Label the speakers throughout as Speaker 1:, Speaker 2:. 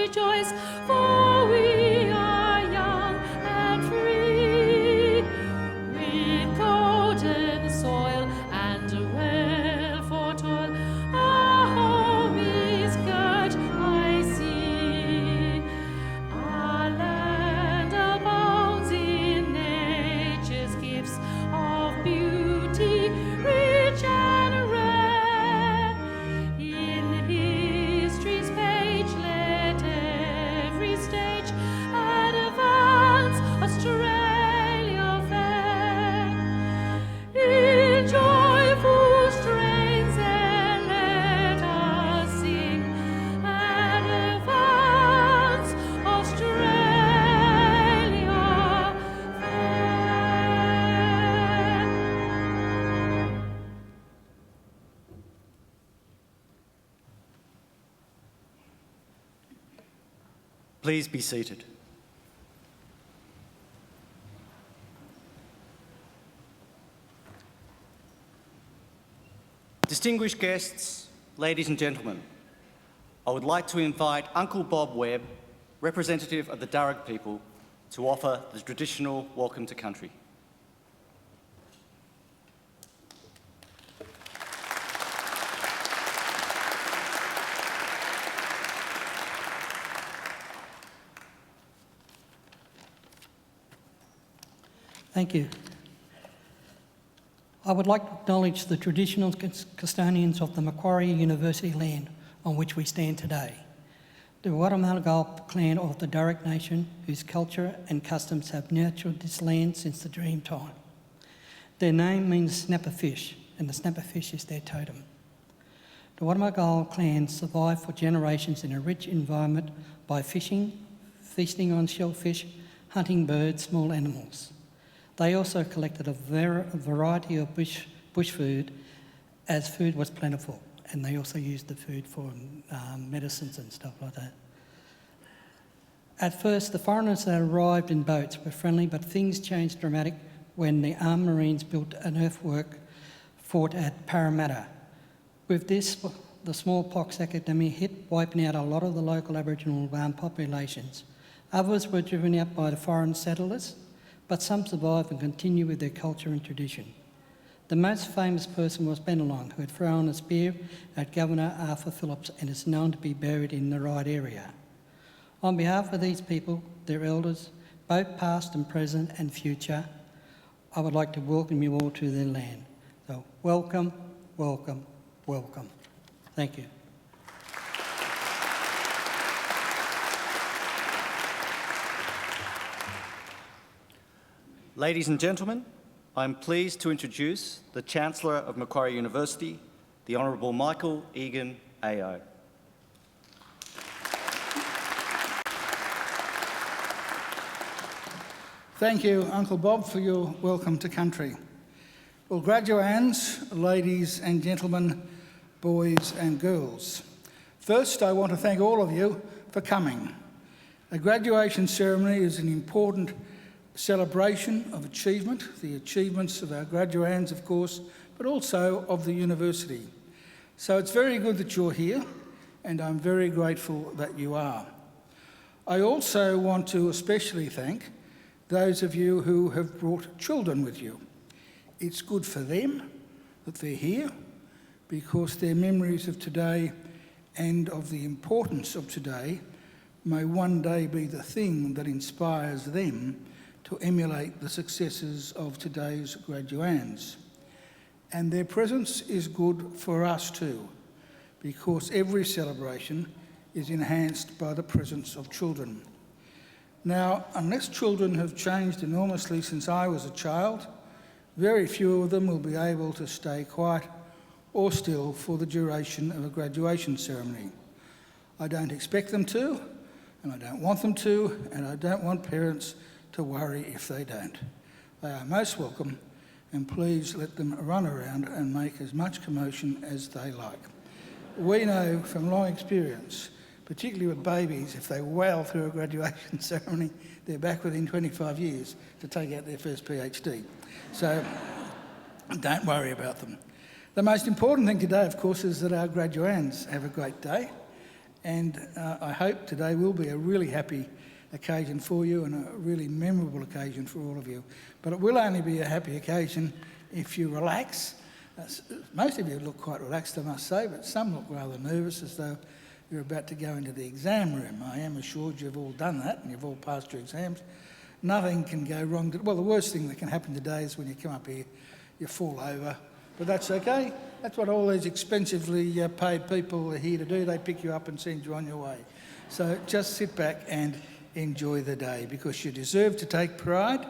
Speaker 1: rejoice, for we are young and free, with golden soil and a well for toil. Our home is girt, I see. Our land abounds in nature's gifts of beauty, rich and rare. In history's page, let every stage advance Australia fair. In joyful strains then let us sing, advance Australia fair.
Speaker 2: Please be seated. Distinguished guests, ladies and gentlemen, I would like to invite Uncle Bob Webb, representative of the Darug people, to offer the traditional welcome to country.
Speaker 3: Thank you. I would like to acknowledge the traditional custodians of the Macquarie University land on which we stand today, the Wadamagal clan of the Darug Nation, whose culture and customs have nurtured this land since the dream time. Their name means snapper fish, and the snapper fish is their totem. The Wadamagal clan survived for generations in a rich environment by fishing, feasting on shellfish, hunting birds, small animals. They also collected a variety of bush food as food was plentiful, and they also used the food for medicines and stuff like that. At first, the foreigners that arrived in boats were friendly, but things changed dramatically when the armed Marines built an earthwork fort at Parramatta. With this, the smallpox epidemic hit, wiping out a lot of the local Aboriginal populations. Others were driven out by the foreign settlers, but some survived and continue with their culture and tradition. The most famous person was Bennelong, who had thrown a spear at Governor Arthur Phillips and is known to be buried in the right area. On behalf of these people, their elders, both past and present and future, I would like to welcome you all to their land. So welcome, welcome, welcome. Thank you.
Speaker 2: Ladies and gentlemen, I'm pleased to introduce the Chancellor of Macquarie University, the Honourable Michael Egan, AO.
Speaker 4: Thank you, Uncle Bob, for your welcome to country. Well, graduands, ladies and gentlemen, boys and girls. First, I want to thank all of you for coming. A graduation ceremony is an important celebration of achievement, the achievements of our graduands, of course, but also of the university. So it's very good that you're here, and I'm very grateful that you are. I also want to especially thank those of you who have brought children with you. It's good for them that they're here, because their memories of today and of the importance of today may one day be the thing that inspires them to emulate the successes of today's graduands. And their presence is good for us too, because every celebration is enhanced by the presence of children. Now, unless children have changed enormously since I was a child, very few of them will be able to stay quiet or still for the duration of a graduation ceremony. I don't expect them to, and I don't want them to, and I don't want parents to worry if they don't. They are most welcome, and please let them run around and make as much commotion as they like. We know from long experience, particularly with babies, if they wail through a graduation ceremony, they're back within 25 years to take out their first PhD. So don't worry about them. The most important thing today, of course, is that our graduands have a great day, and I hope today will be a really happy occasion for you and a really memorable occasion for all of you. But it will only be a happy occasion if you relax. Most of you look quite relaxed, I must say, but some look rather nervous, as though you're about to go into the exam room. I am assured you've all done that and you've all passed your exams. Nothing can go wrong. Well, the worst thing that can happen today is when you come up here, you fall over. But that's okay. That's what all these expensively paid people are here to do. They pick you up and send you on your way. So just sit back and enjoy the day, because you deserve to take pride,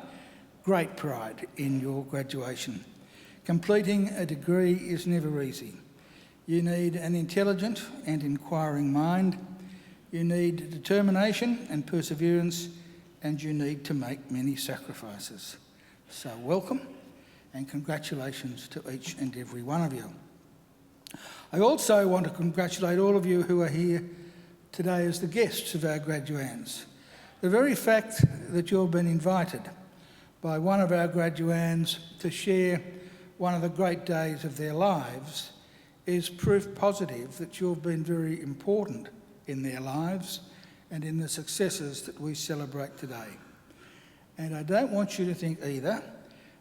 Speaker 4: great pride, in your graduation. Completing a degree is never easy. You need an intelligent and inquiring mind. You need determination and perseverance, and you need to make many sacrifices. So welcome and congratulations to each and every one of you. I also want to congratulate all of you who are here today as the guests of our graduands. The very fact that you've been invited by one of our graduands to share one of the great days of their lives is proof positive that you've been very important in their lives and in the successes that we celebrate today. And I don't want you to think either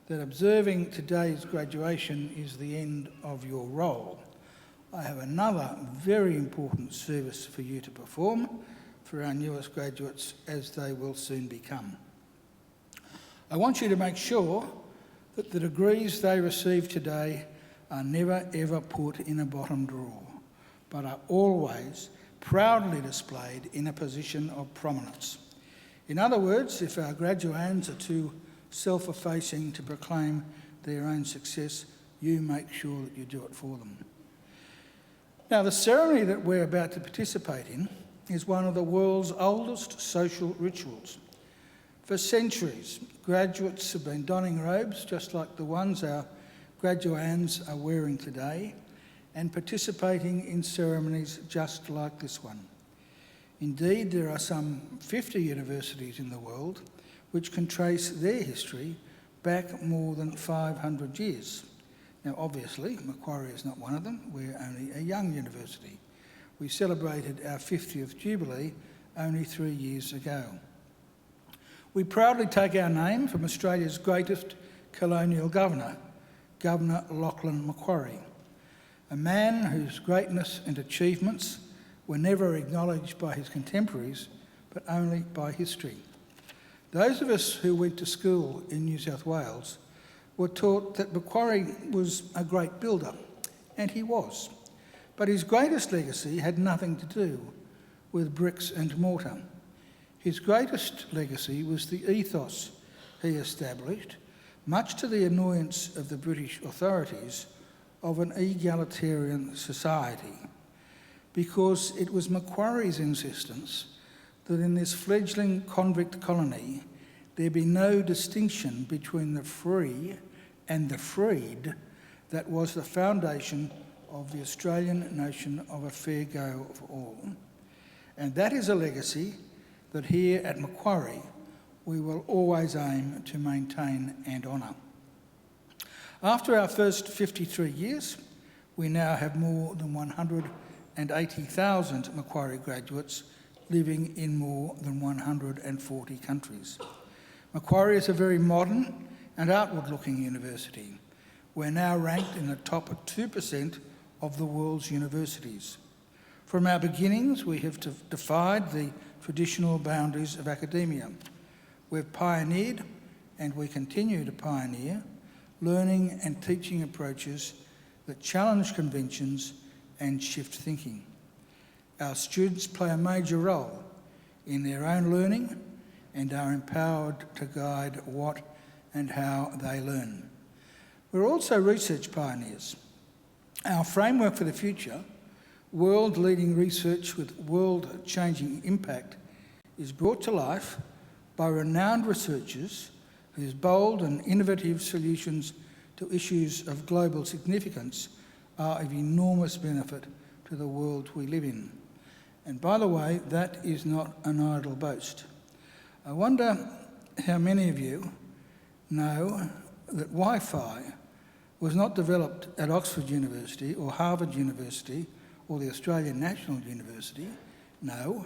Speaker 4: that observing today's graduation is the end of your role. I have another very important service for you to perform for our newest graduates, as they will soon become. I want you to make sure that the degrees they receive today are never ever put in a bottom drawer, but are always proudly displayed in a position of prominence. In other words, if our graduands are too self-effacing to proclaim their own success, you make sure that you do it for them. Now, the ceremony that we're about to participate in is one of the world's oldest social rituals. For centuries, graduates have been donning robes just like the ones our graduands are wearing today, and participating in ceremonies just like this one. Indeed, there are some 50 universities in the world which can trace their history back more than 500 years. Now, obviously, Macquarie is not one of them. We're only a young university. We celebrated our 50th Jubilee only 3 years ago. We proudly take our name from Australia's greatest colonial governor, Governor Lachlan Macquarie, a man whose greatness and achievements were never acknowledged by his contemporaries, but only by history. Those of us who went to school in New South Wales were taught that Macquarie was a great builder, and he was. But his greatest legacy had nothing to do with bricks and mortar. His greatest legacy was the ethos he established, much to the annoyance of the British authorities, of an egalitarian society, because it was Macquarie's insistence that in this fledgling convict colony there be no distinction between the free and the freed that was the foundation of the Australian notion of a fair go for all. And that is a legacy that here at Macquarie we will always aim to maintain and honour. After our first 53 years, we now have more than 180,000 Macquarie graduates living in more than 140 countries. Macquarie is a very modern and outward-looking university. We're now ranked in the top 2% of the world's universities. From our beginnings, we have defied the traditional boundaries of academia. We've pioneered, and we continue to pioneer, learning and teaching approaches that challenge conventions and shift thinking. Our students play a major role in their own learning and are empowered to guide what and how they learn. We're also research pioneers. Our framework for the future, world-leading research with world-changing impact, is brought to life by renowned researchers whose bold and innovative solutions to issues of global significance are of enormous benefit to the world we live in. And by the way, that is not an idle boast. I wonder how many of you know that Wi-Fi was not developed at Oxford University or Harvard University or the Australian National University. No,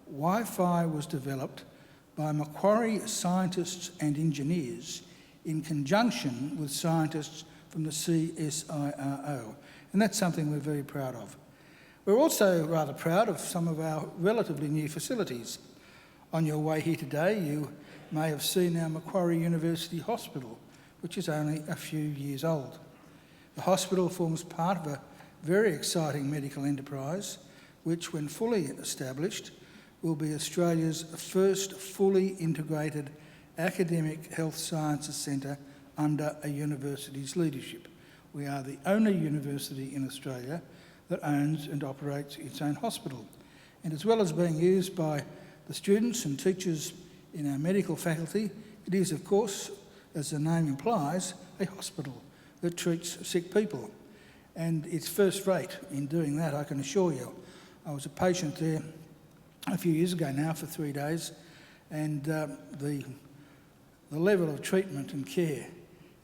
Speaker 4: Wi-Fi was developed by Macquarie scientists and engineers in conjunction with scientists from the CSIRO, and that's something we're very proud of. We're also rather proud of some of our relatively new facilities. On your way here today, you may have seen our Macquarie University Hospital, which is only a few years old. The hospital forms part of a very exciting medical enterprise, which, when fully established, will be Australia's first fully integrated academic health sciences centre under a university's leadership. We are the only university in Australia that owns and operates its own hospital. And as well as being used by the students and teachers in our medical faculty, it is, of course, as the name implies, a hospital that treats sick people. And it's first rate in doing that, I can assure you. I was a patient there a few years ago now for 3 days, and the level of treatment and care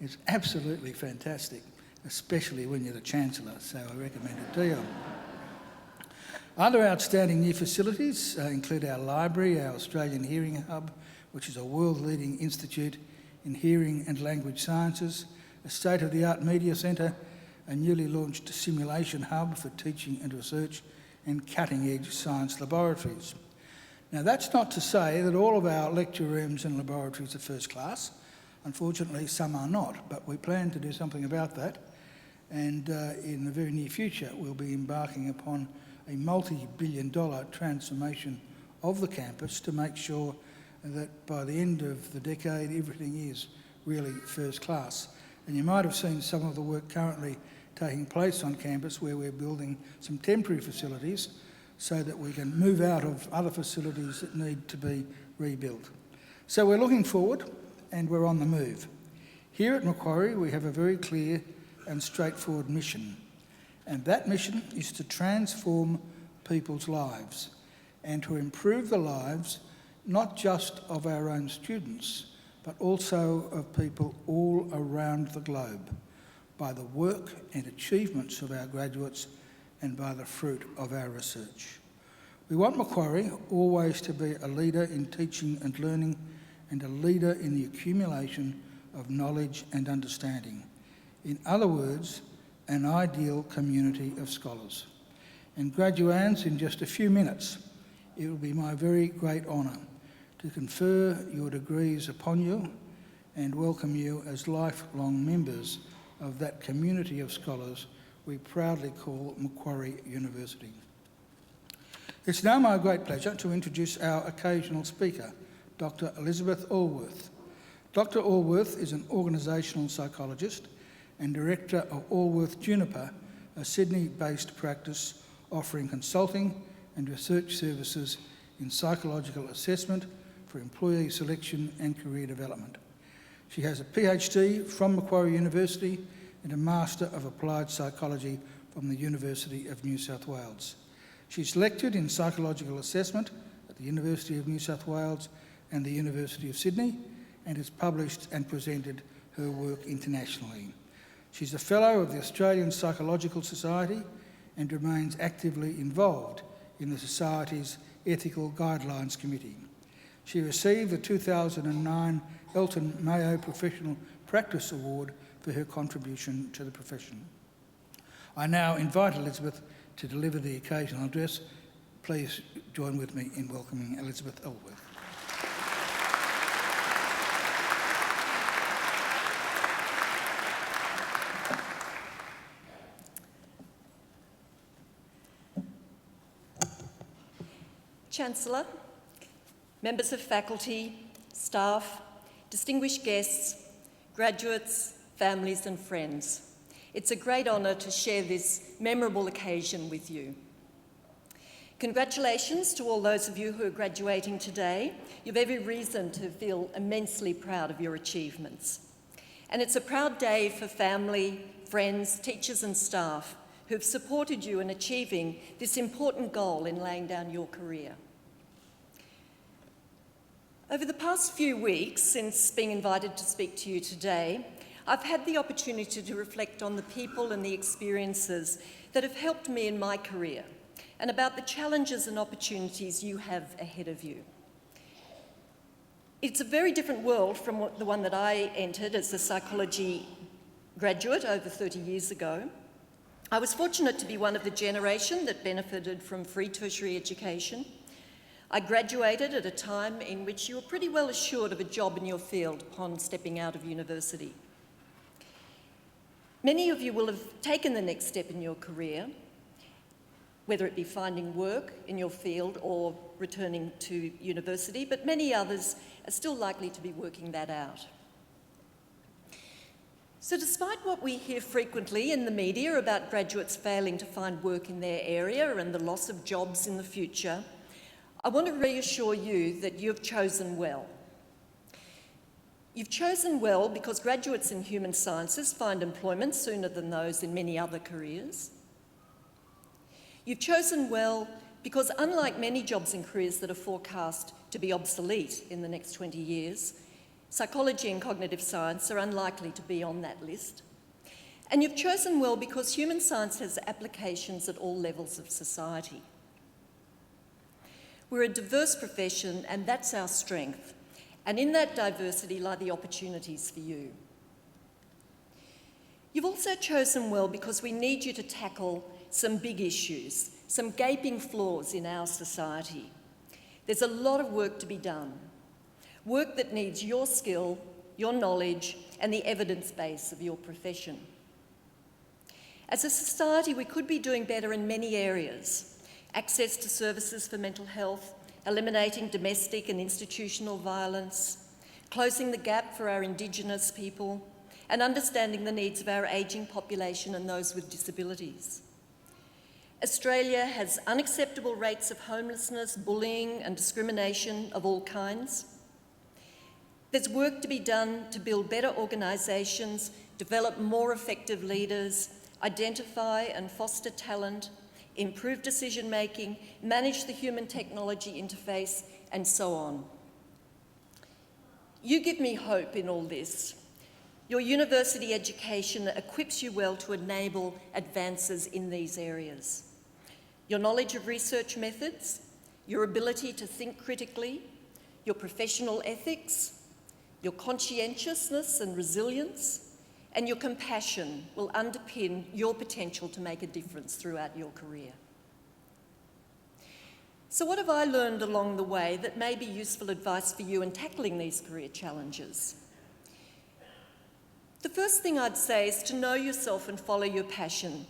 Speaker 4: is absolutely fantastic, especially when you're the Chancellor, so I recommend it to you. Other outstanding new facilities include our library, our Australian Hearing Hub, which is a world-leading institute in hearing and language sciences, a state-of-the-art media centre, a newly launched simulation hub for teaching and research, and cutting-edge science laboratories. Now, that's not to say that all of our lecture rooms and laboratories are first class. Unfortunately, some are not, but we plan to do something about that. And in the very near future, we'll be embarking upon a multi-billion-dollar transformation of the campus to make sure that by the end of the decade, everything is really first class. And you might have seen some of the work currently taking place on campus where we're building some temporary facilities so that we can move out of other facilities that need to be rebuilt. So we're looking forward and we're on the move. Here at Macquarie, we have a very clear and straightforward mission, and that mission is to transform people's lives and to improve the lives not just of our own students, but also of people all around the globe by the work and achievements of our graduates and by the fruit of our research. We want Macquarie always to be a leader in teaching and learning and a leader in the accumulation of knowledge and understanding. In other words, an ideal community of scholars. And graduands, in just a few minutes, it will be my very great honour to confer your degrees upon you and welcome you as lifelong members of that community of scholars we proudly call Macquarie University. It's now my great pleasure to introduce our occasional speaker, Dr. Elizabeth Allworth. Dr. Allworth is an organisational psychologist and director of Allworth Juniper, a Sydney-based practice offering consulting and research services in psychological assessment for employee selection and career development. She has a PhD from Macquarie University and a Master of Applied Psychology from the University of New South Wales. She's lectured in psychological assessment at the University of New South Wales and the University of Sydney, and has published and presented her work internationally. She's a Fellow of the Australian Psychological Society and remains actively involved in the Society's Ethical Guidelines Committee. She received the 2009 Elton Mayo Professional Practice Award for her contribution to the profession. I now invite Elizabeth to deliver the occasional address. Please join with me in welcoming Elizabeth Allworth.
Speaker 5: Chancellor, members of faculty, staff, distinguished guests, graduates, families and friends. It's a great honour to share this memorable occasion with you. Congratulations to all those of you who are graduating today. You've every reason to feel immensely proud of your achievements. And it's a proud day for family, friends, teachers and staff who've supported you in achieving this important goal in laying down your career. Over the past few weeks, since being invited to speak to you today, I've had the opportunity to reflect on the people and the experiences that have helped me in my career and about the challenges and opportunities you have ahead of you. It's a very different world from the one that I entered as a psychology graduate over 30 years ago. I was fortunate to be one of the generation that benefited from free tertiary education. I graduated at a time in which you were pretty well assured of a job in your field upon stepping out of university. Many of you will have taken the next step in your career, whether it be finding work in your field or returning to university, but many others are still likely to be working that out. So despite what we hear frequently in the media about graduates failing to find work in their area and the loss of jobs in the future, I want to reassure you that you have chosen well. You've chosen well because graduates in human sciences find employment sooner than those in many other careers. You've chosen well because unlike many jobs and careers that are forecast to be obsolete in the next 20 years, psychology and cognitive science are unlikely to be on that list. And you've chosen well because human science has applications at all levels of society. We're a diverse profession, and that's our strength. And in that diversity lie the opportunities for you. You've also chosen well because we need you to tackle some big issues, some gaping flaws in our society. There's a lot of work to be done, work that needs your skill, your knowledge, and the evidence base of your profession. As a society, we could be doing better in many areas: access to services for mental health, eliminating domestic and institutional violence, closing the gap for our Indigenous people, and understanding the needs of our ageing population and those with disabilities. Australia has unacceptable rates of homelessness, bullying, and discrimination of all kinds. There's work to be done to build better organisations, develop more effective leaders, identify and foster talent, improve decision-making, manage the human-technology interface, and so on. You give me hope in all this. Your university education equips you well to enable advances in these areas. Your knowledge of research methods, your ability to think critically, your professional ethics, your conscientiousness and resilience, and your compassion will underpin your potential to make a difference throughout your career. So what have I learned along the way that may be useful advice for you in tackling these career challenges? The first thing I'd say is to know yourself and follow your passion,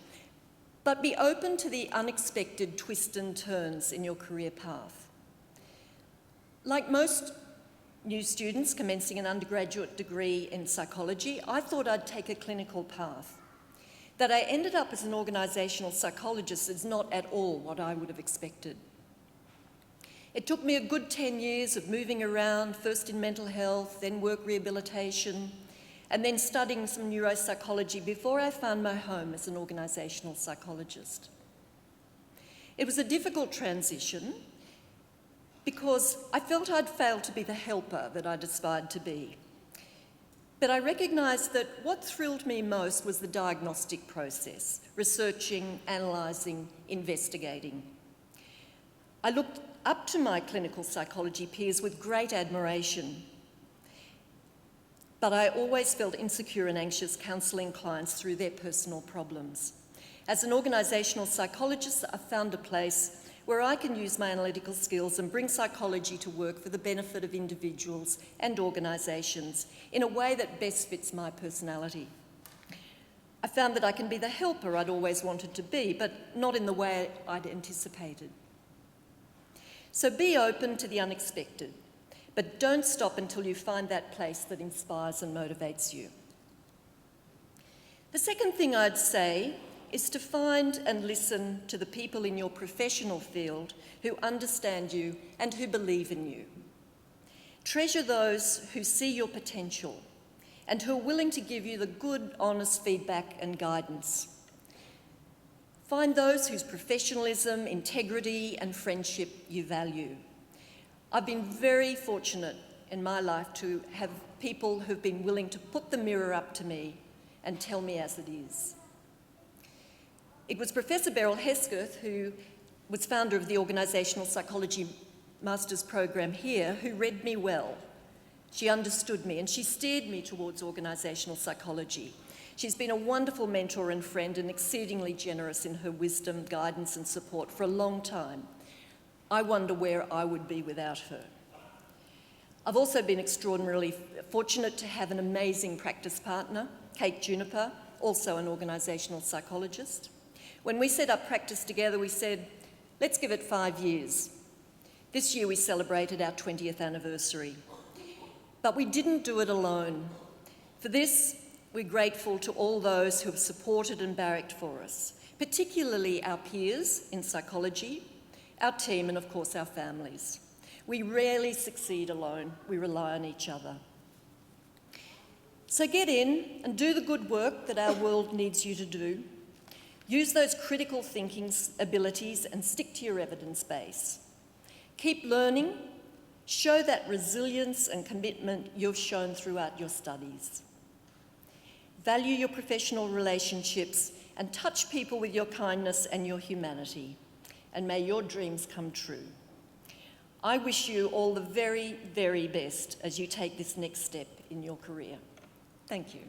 Speaker 5: but be open to the unexpected twists and turns in your career path. Like most new students commencing an undergraduate degree in psychology, I thought I'd take a clinical path. That I ended up as an organisational psychologist is not at all what I would have expected. It took me a good 10 years of moving around, first in mental health, then work rehabilitation, and then studying some neuropsychology before I found my home as an organisational psychologist. It was a difficult transition because I felt I'd failed to be the helper that I'd aspired to be. But I recognised that what thrilled me most was the diagnostic process, researching, analysing, investigating. I looked up to my clinical psychology peers with great admiration, but I always felt insecure and anxious counselling clients through their personal problems. As an organisational psychologist, I found a place where I can use my analytical skills and bring psychology to work for the benefit of individuals and organisations in a way that best fits my personality. I found that I can be the helper I'd always wanted to be, but not in the way I'd anticipated. So be open to the unexpected, but don't stop until you find that place that inspires and motivates you. The second thing I'd say is to find and listen to the people in your professional field who understand you and who believe in you. Treasure those who see your potential and who are willing to give you the good, honest feedback and guidance. Find those whose professionalism, integrity, and friendship you value. I've been very fortunate in my life to have people who've been willing to put the mirror up to me and tell me as it is. It was Professor Beryl Hesketh who was founder of the Organisational Psychology Master's program here, who read me well. She understood me and she steered me towards organisational psychology. She's been a wonderful mentor and friend and exceedingly generous in her wisdom, guidance and support for a long time. I wonder where I would be without her. I've also been extraordinarily fortunate to have an amazing practice partner, Kate Juniper, also an organisational psychologist. When we set up practice together, we said, let's give it 5 years. This year we celebrated our 20th anniversary. But we didn't do it alone. For this, we're grateful to all those who have supported and barracked for us, particularly our peers in psychology, our team, and of course our families. We rarely succeed alone. We rely on each other. So get in and do the good work that our world needs you to do. Use those critical thinking abilities and stick to your evidence base. Keep learning. Show that resilience and commitment you've shown throughout your studies. Value your professional relationships and touch people with your kindness and your humanity. And may your dreams come true. I wish you all the very, very best as you take this next step in your career. Thank you.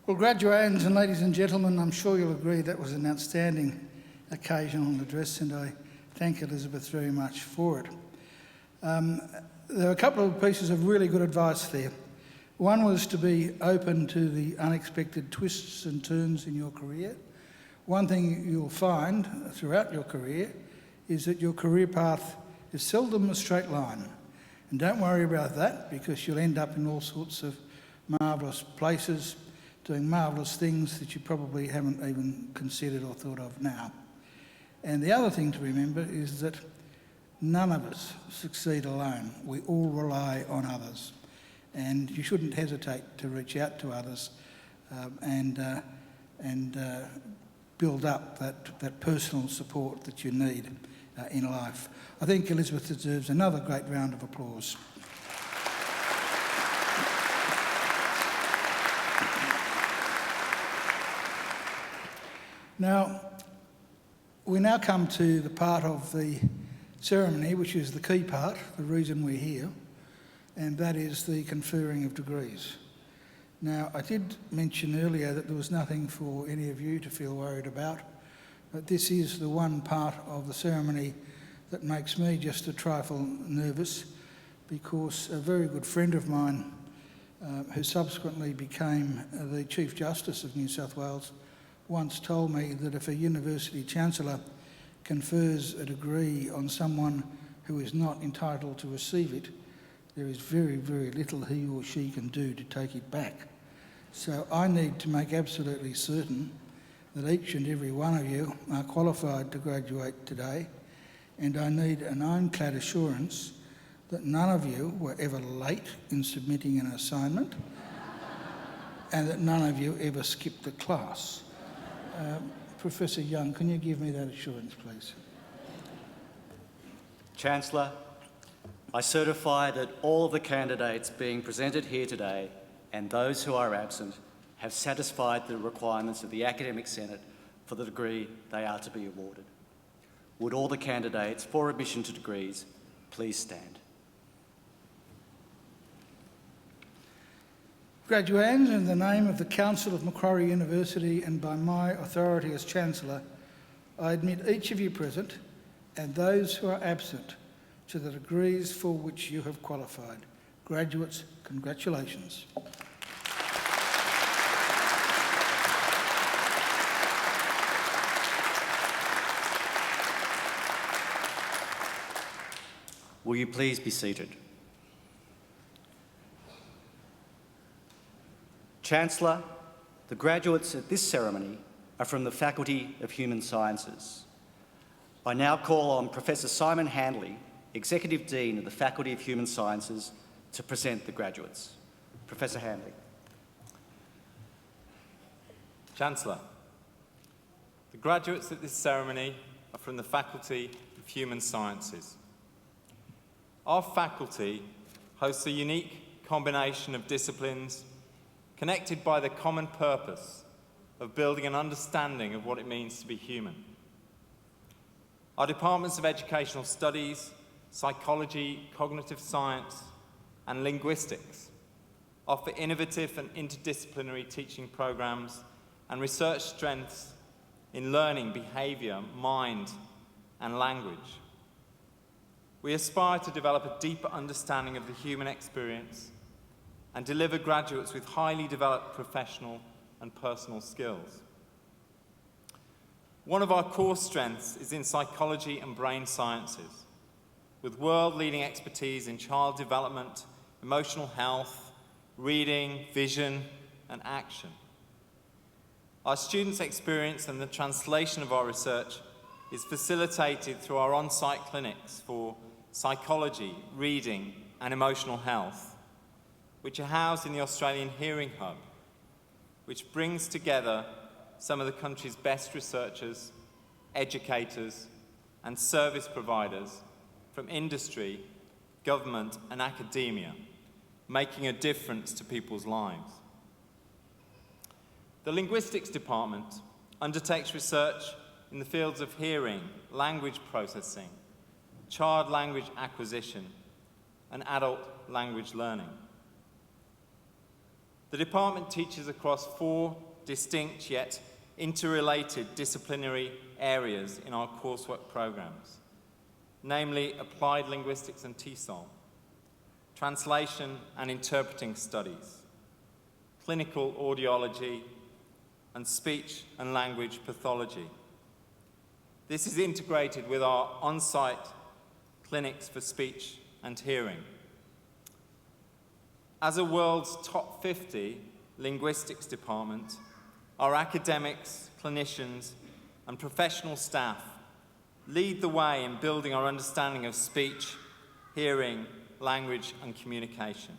Speaker 4: Well, graduands and ladies and gentlemen, I'm sure you'll agree that was an outstanding occasional address, and I thank Elizabeth very much for it. There are a couple of pieces of really good advice there. One was to be open to the unexpected twists and turns in your career. One thing you'll find throughout your career is that your career path is seldom a straight line. And don't worry about that, because you'll end up in all sorts of marvellous places, doing marvellous things that you probably haven't even considered or thought of now. And the other thing to remember is that none of us succeed alone. We all rely on others. And you shouldn't hesitate to reach out to others and build up that personal support that you need in life. I think Elizabeth deserves another great round of applause. Now, we now come to the part of the ceremony, which is the key part, the reason we're here, and that is the conferring of degrees. Now, I did mention earlier that there was nothing for any of you to feel worried about, but this is the one part of the ceremony that makes me just a trifle nervous, because a very good friend of mine, who subsequently became the Chief Justice of New South Wales, once told me that if a university chancellor confers a degree on someone who is not entitled to receive it, there is very, very little he or she can do to take it back. So I need to make absolutely certain that each and every one of you are qualified to graduate today, and I need an ironclad assurance that none of you were ever late in submitting an assignment and that none of you ever skipped a class. Professor Young, can you give me that assurance, please?
Speaker 2: Chancellor, I certify that all of the candidates being presented here today and those who are absent have satisfied the requirements of the Academic Senate for the degree they are to be awarded. Would all the candidates for admission to degrees please stand?
Speaker 4: Graduands, in the name of the Council of Macquarie University and by my authority as Chancellor, I admit each of you present and those who are absent to the degrees for which you have qualified. Graduates, congratulations.
Speaker 2: Will you please be seated? Chancellor, the graduates at this ceremony are from the Faculty of Human Sciences. I now call on Professor Simon Handley, Executive Dean of the Faculty of Human Sciences, to present the graduates. Professor Handley.
Speaker 6: Chancellor, the graduates at this ceremony are from the Faculty of Human Sciences. Our faculty hosts a unique combination of disciplines connected by the common purpose of building an understanding of what it means to be human. Our departments of educational studies, psychology, cognitive science, and linguistics offer innovative and interdisciplinary teaching programs and research strengths in learning, behaviour, mind, and language. We aspire to develop a deeper understanding of the human experience and deliver graduates with highly developed professional and personal skills. One of our core strengths is in psychology and brain sciences, with world-leading expertise in child development, emotional health, reading, vision, and action. Our students' experience and the translation of our research is facilitated through our on-site clinics for psychology, reading, and emotional health, which are housed in the Australian Hearing Hub, which brings together some of the country's best researchers, educators, and service providers from industry, government, and academia, making a difference to people's lives. The Linguistics Department undertakes research in the fields of hearing, language processing, child language acquisition, and adult language learning. The department teaches across 4 distinct yet interrelated disciplinary areas in our coursework programs, namely Applied Linguistics and TESOL, Translation and Interpreting Studies, Clinical Audiology, and Speech and Language Pathology. This is integrated with our on-site clinics for speech and hearing. As a world's top 50 linguistics department, our academics, clinicians, and professional staff lead the way in building our understanding of speech, hearing, language, and communication,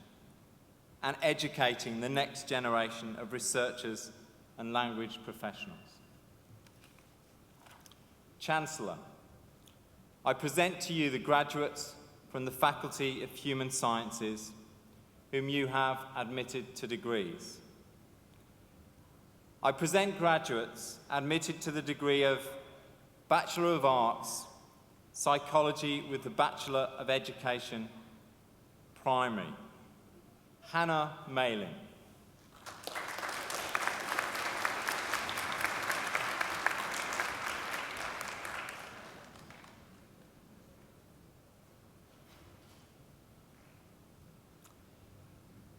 Speaker 6: and educating the next generation of researchers and language professionals. Chancellor, I present to you the graduates from the Faculty of Human Sciences whom you have admitted to degrees. I present graduates admitted to the degree of Bachelor of Arts, Psychology with the Bachelor of Education, Primary, Hannah Malin.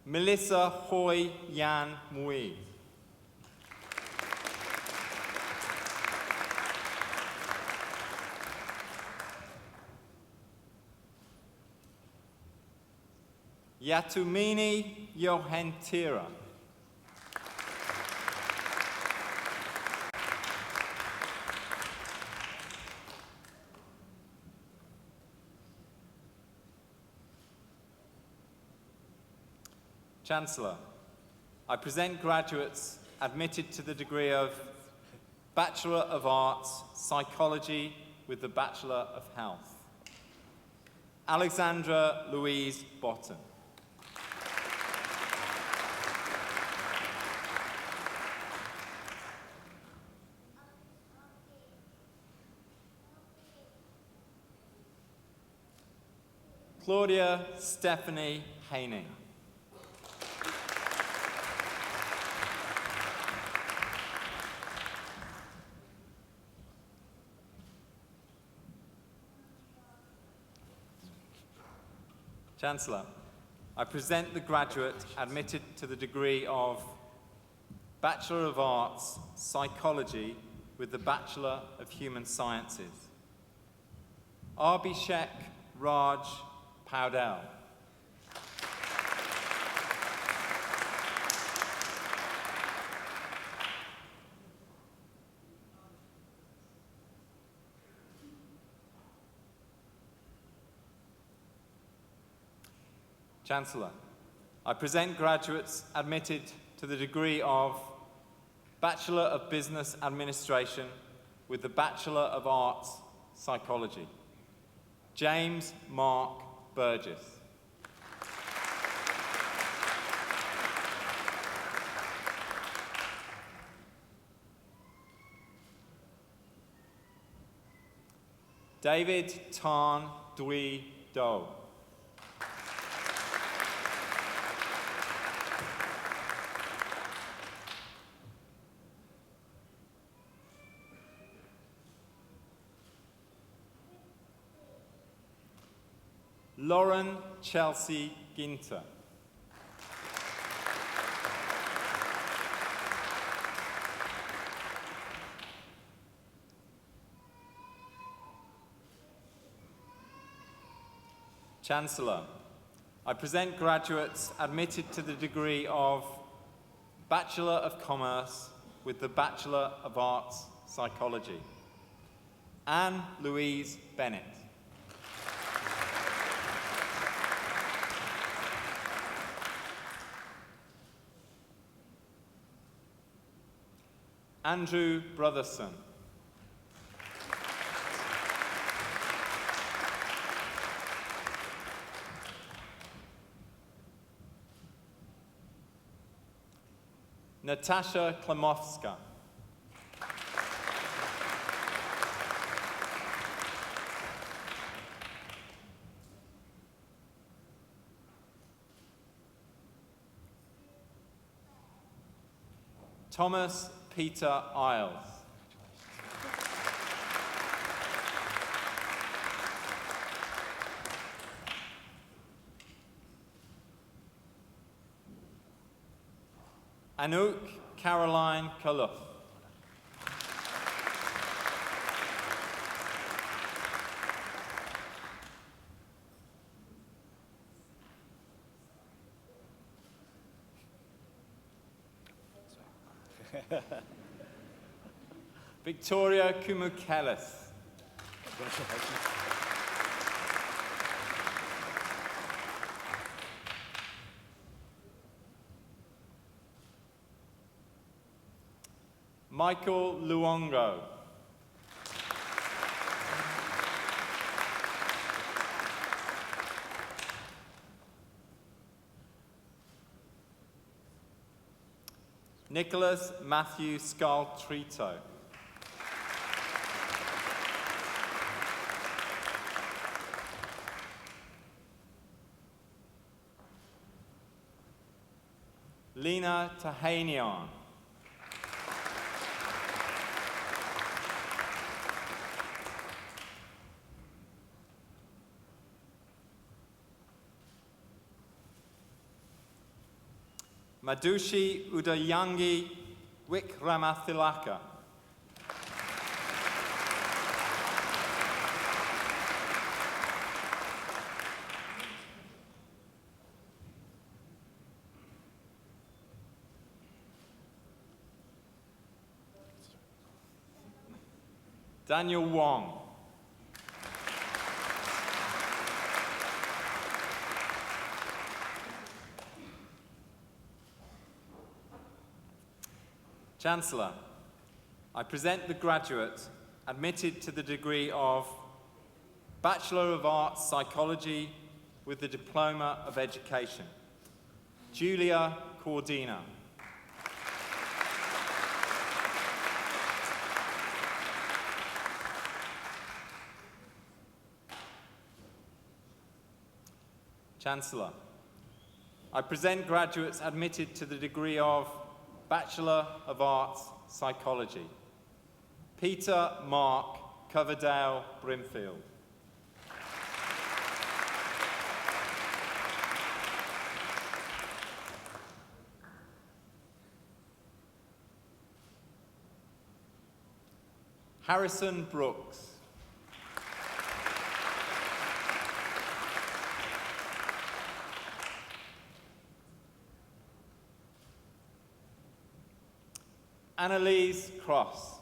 Speaker 6: Melissa Hoi Yan Mui. Yatumini Johentira. Chancellor, I present graduates admitted to the degree of Bachelor of Arts, Psychology with the Bachelor of Health. Alexandra Louise Botten. Claudia Stephanie Haining. Chancellor, I present the graduate admitted to the degree of Bachelor of Arts, Psychology with the Bachelor of Human Sciences. Abhishek Raj Powdell. Chancellor, I present graduates admitted to the degree of Bachelor of Business Administration with the Bachelor of Arts, Psychology. James Mark Burgess. David Tan Dwi Do. Lauren Chelsea Ginter. Chancellor, I present graduates admitted to the degree of Bachelor of Commerce with the Bachelor of Arts Psychology. Anne Louise Bennett. Andrew Brotherson. Natasha Klimowska. Thomas Peter Isles. Anouk Caroline Calouf. Victoria Kumukelis. Michael Luongo. Nicholas Matthew Scaltrito. Lena Tahanian. Madushi Udayangi Wikramathilaka. Daniel Wong. Chancellor, I present the graduate admitted to the degree of Bachelor of Arts Psychology with the Diploma of Education, Julia Cordina. Chancellor, I present graduates admitted to the degree of Bachelor of Arts Psychology, Peter Mark Coverdale Brimfield. Harrison Brooks. Annalise Cross.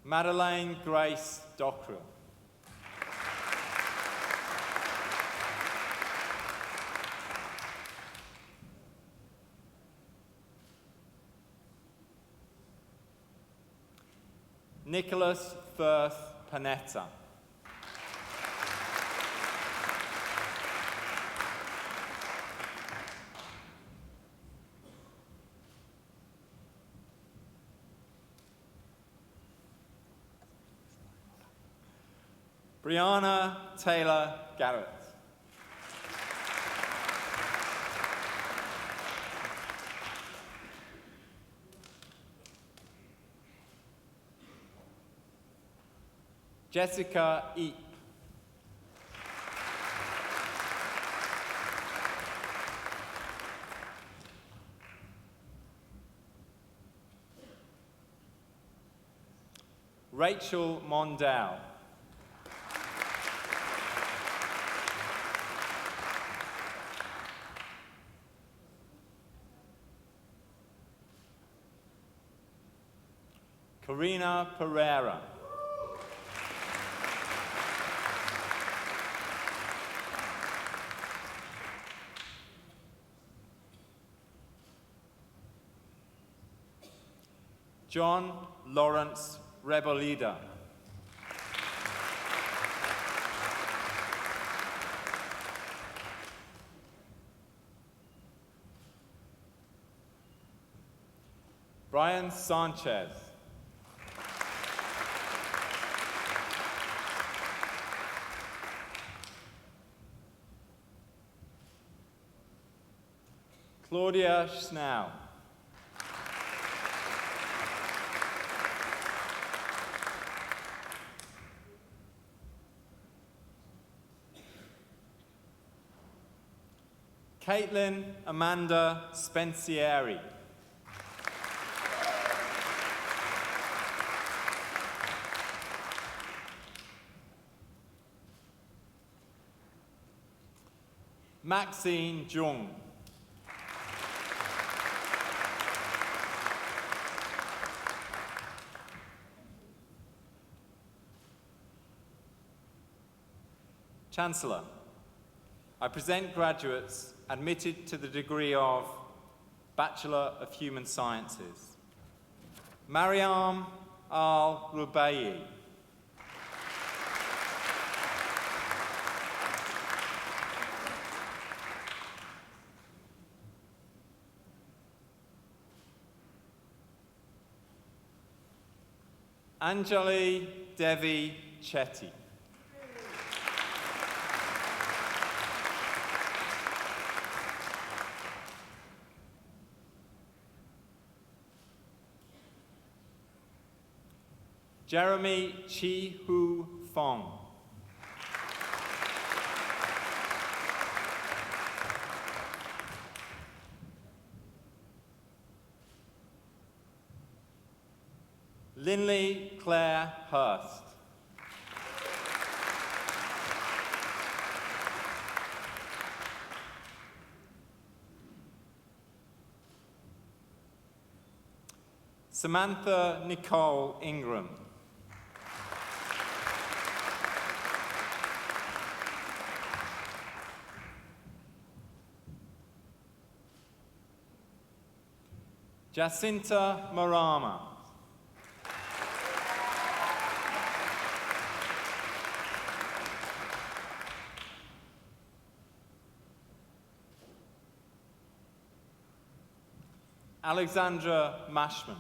Speaker 6: Madeleine Grace Dockrell. Nicholas Firth Panetta. Brianna Taylor Garrett. Jessica Eap. Rachel Mondale. Karina Pereira. John Lawrence Rebolida. Brian Sanchez. Claudia Schnau. Caitlin Amanda Spencieri. Maxine Jung. Chancellor, I present graduates admitted to the degree of Bachelor of Human Sciences. Mariam Al-Rubayi. Anjali Devi Chetty. Jeremy Chi Hu Fong. Linley Claire Hurst. Samantha Nicole Ingram. Jacinta Marama. Alexandra Mashman.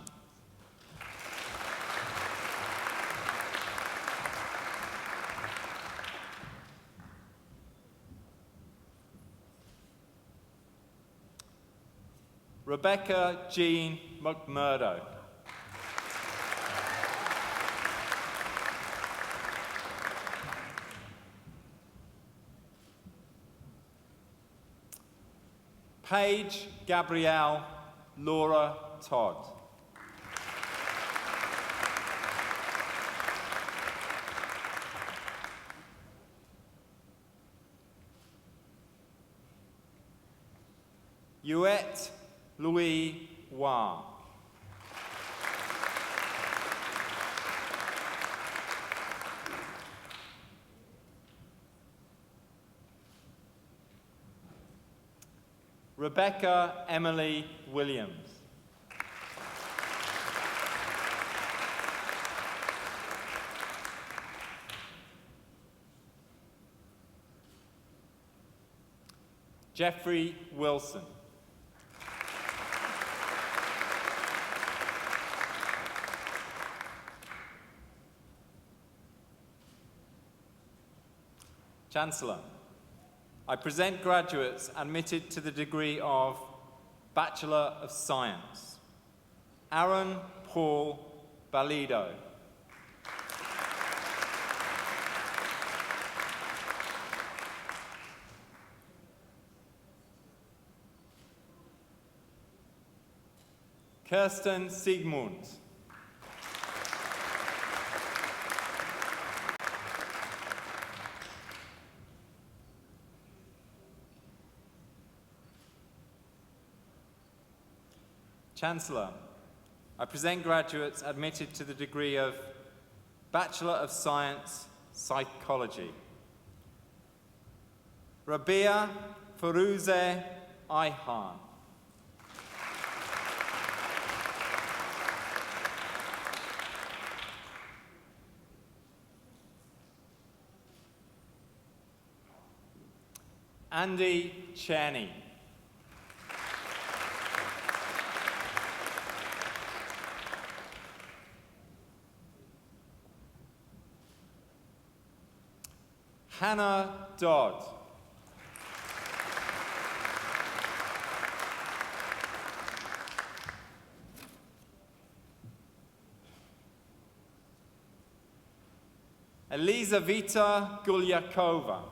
Speaker 6: Rebecca Jean McMurdo. Paige Gabrielle Laura Todd. Yuet Louis Wah. Rebecca Emily Williams. Jeffrey Wilson. Chancellor, I present graduates admitted to the degree of Bachelor of Science. Aaron Paul Balido. Kirsten Sigmund. Chancellor, I present graduates admitted to the degree of Bachelor of Science, Psychology. Rabia Farouze Ayhan. Andy Chaney. Hannah Dodd. Elizaveta Gulyakova.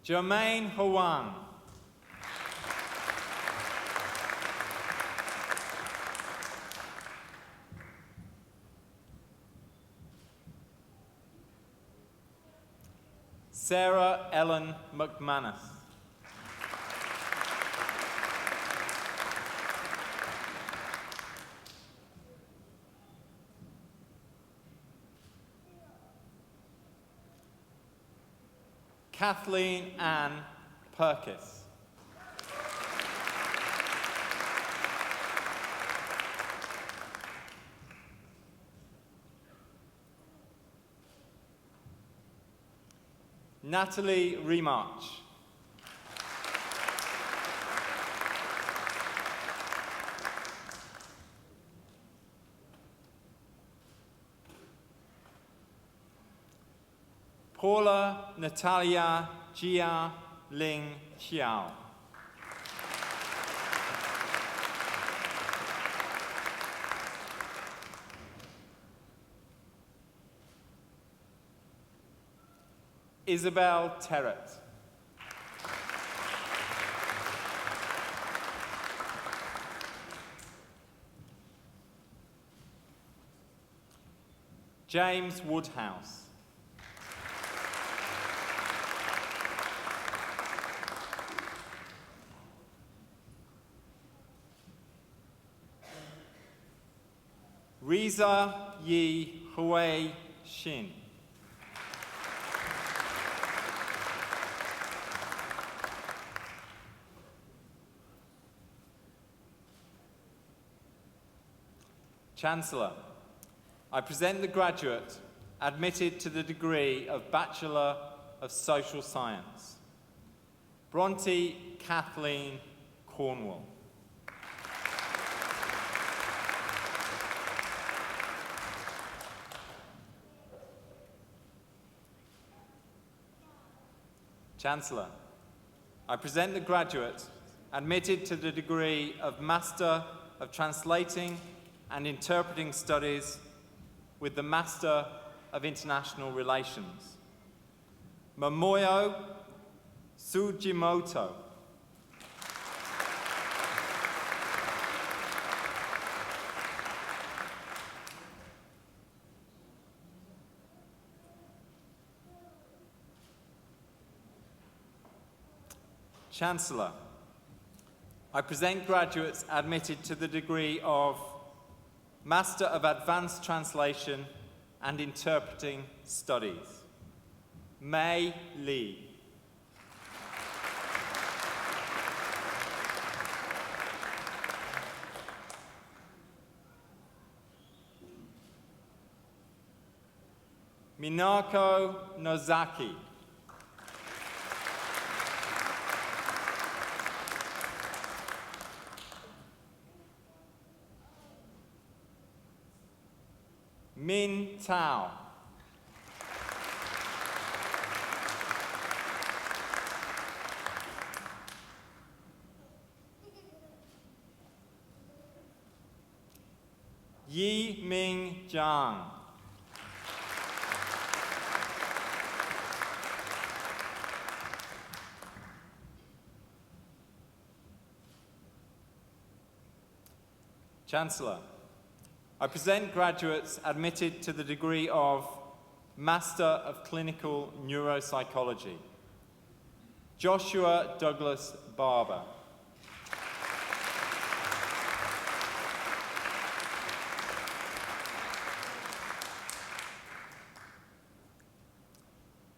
Speaker 6: Jermaine Huang. Sarah Ellen McManus. Kathleen Ann Perkis. Natalie Remarch. Paula Natalia Jia Ling Xiao. Isabel Terrett. James Woodhouse. Riza Yi Hui Shin. Chancellor, I present the graduate admitted to the degree of Bachelor of Social Science, Bronte Kathleen Cornwall. Chancellor, I present the graduate admitted to the degree of Master of Translating and Interpreting Studies with the Master of International Relations, Momoyo Sujimoto. Chancellor, I present graduates admitted to the degree of Master of Advanced Translation and Interpreting Studies, Mei Li. Minako Nozaki. Min Tao. Yi Ming Zhang. Chancellor, I present graduates admitted to the degree of Master of Clinical Neuropsychology. Joshua Douglas Barber.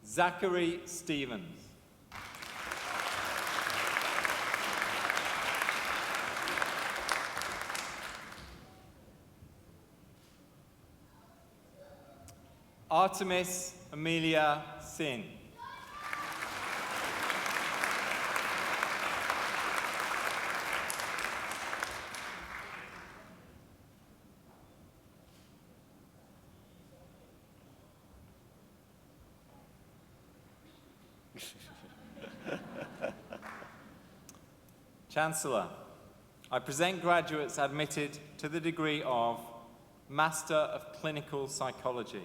Speaker 6: Zachary Stevens. Artemis Amelia Sin. Chancellor, I present graduates admitted to the degree of Master of Clinical Psychology.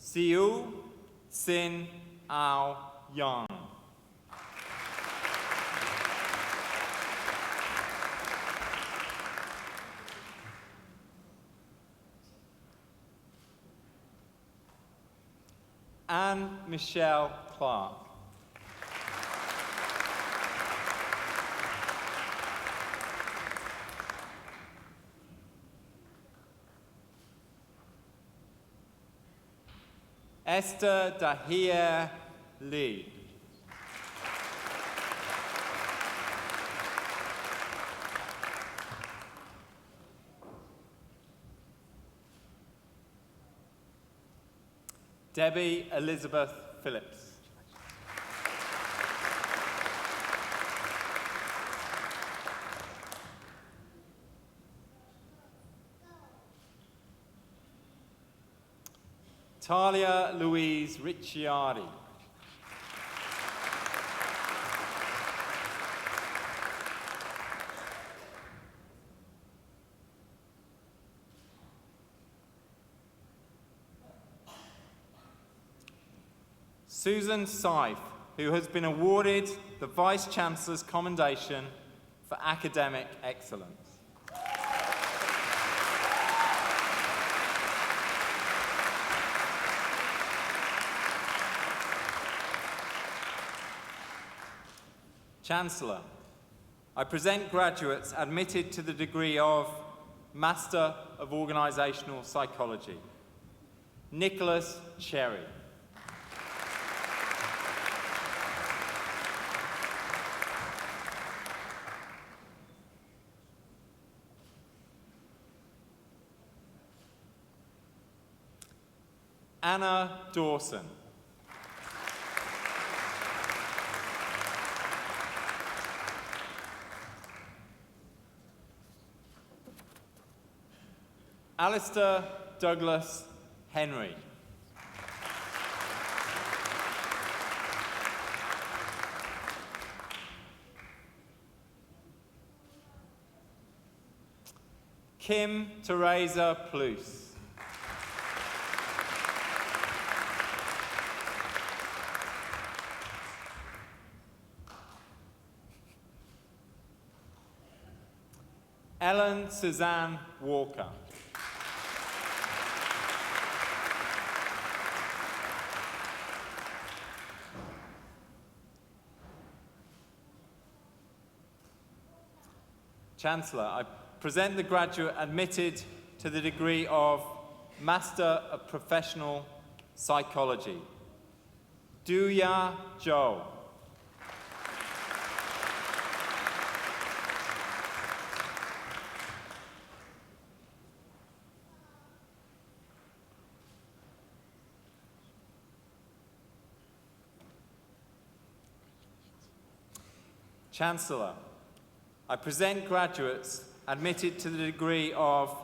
Speaker 6: Siu Sin Ao Yang. Anne Michelle Clark. Esther Dahir Lee. Debbie Elizabeth Phillips. Talia Louise Ricciardi. Susan Seif, who has been awarded the Vice-Chancellor's Commendation for Academic Excellence. Chancellor, I present graduates admitted to the degree of Master of Organisational Psychology. Nicholas Cherry. Anna Dawson. Alistair Douglas Henry. Kim Teresa Plouse. Ellen Suzanne Walker. Chancellor, I present the graduate admitted to the degree of Master of Professional Psychology. Duya Zhou. Chancellor, I present graduates admitted to the degree of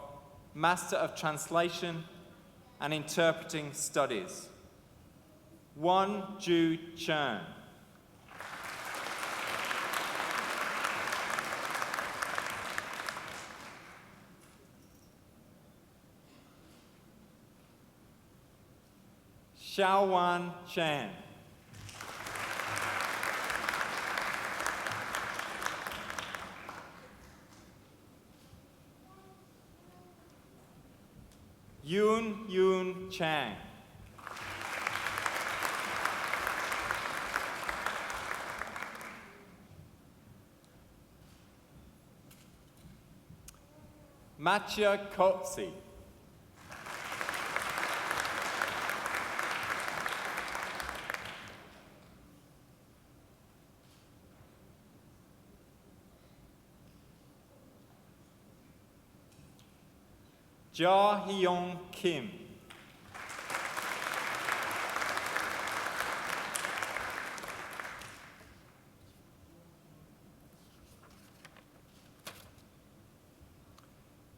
Speaker 6: Master of Translation and Interpreting Studies. Won Ju Chern. Xiaowan Chen. Yoon Chang. Matcha Kotzi. Ja Hyung Kim.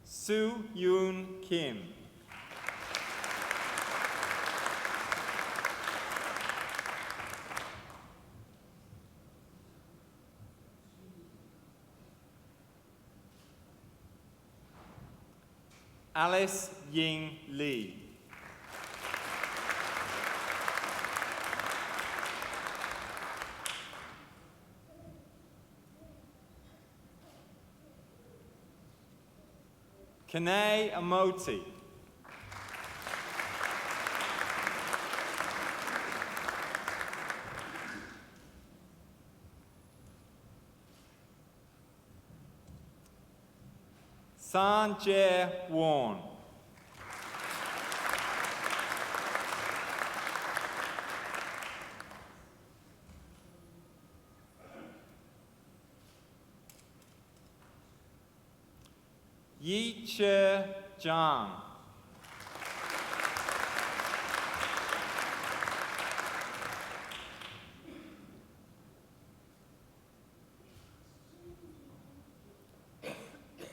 Speaker 6: Soo Yoon Kim. Alice Ying Lee. Kane Amoti. Sanjay Warren. Yi Che Zhang.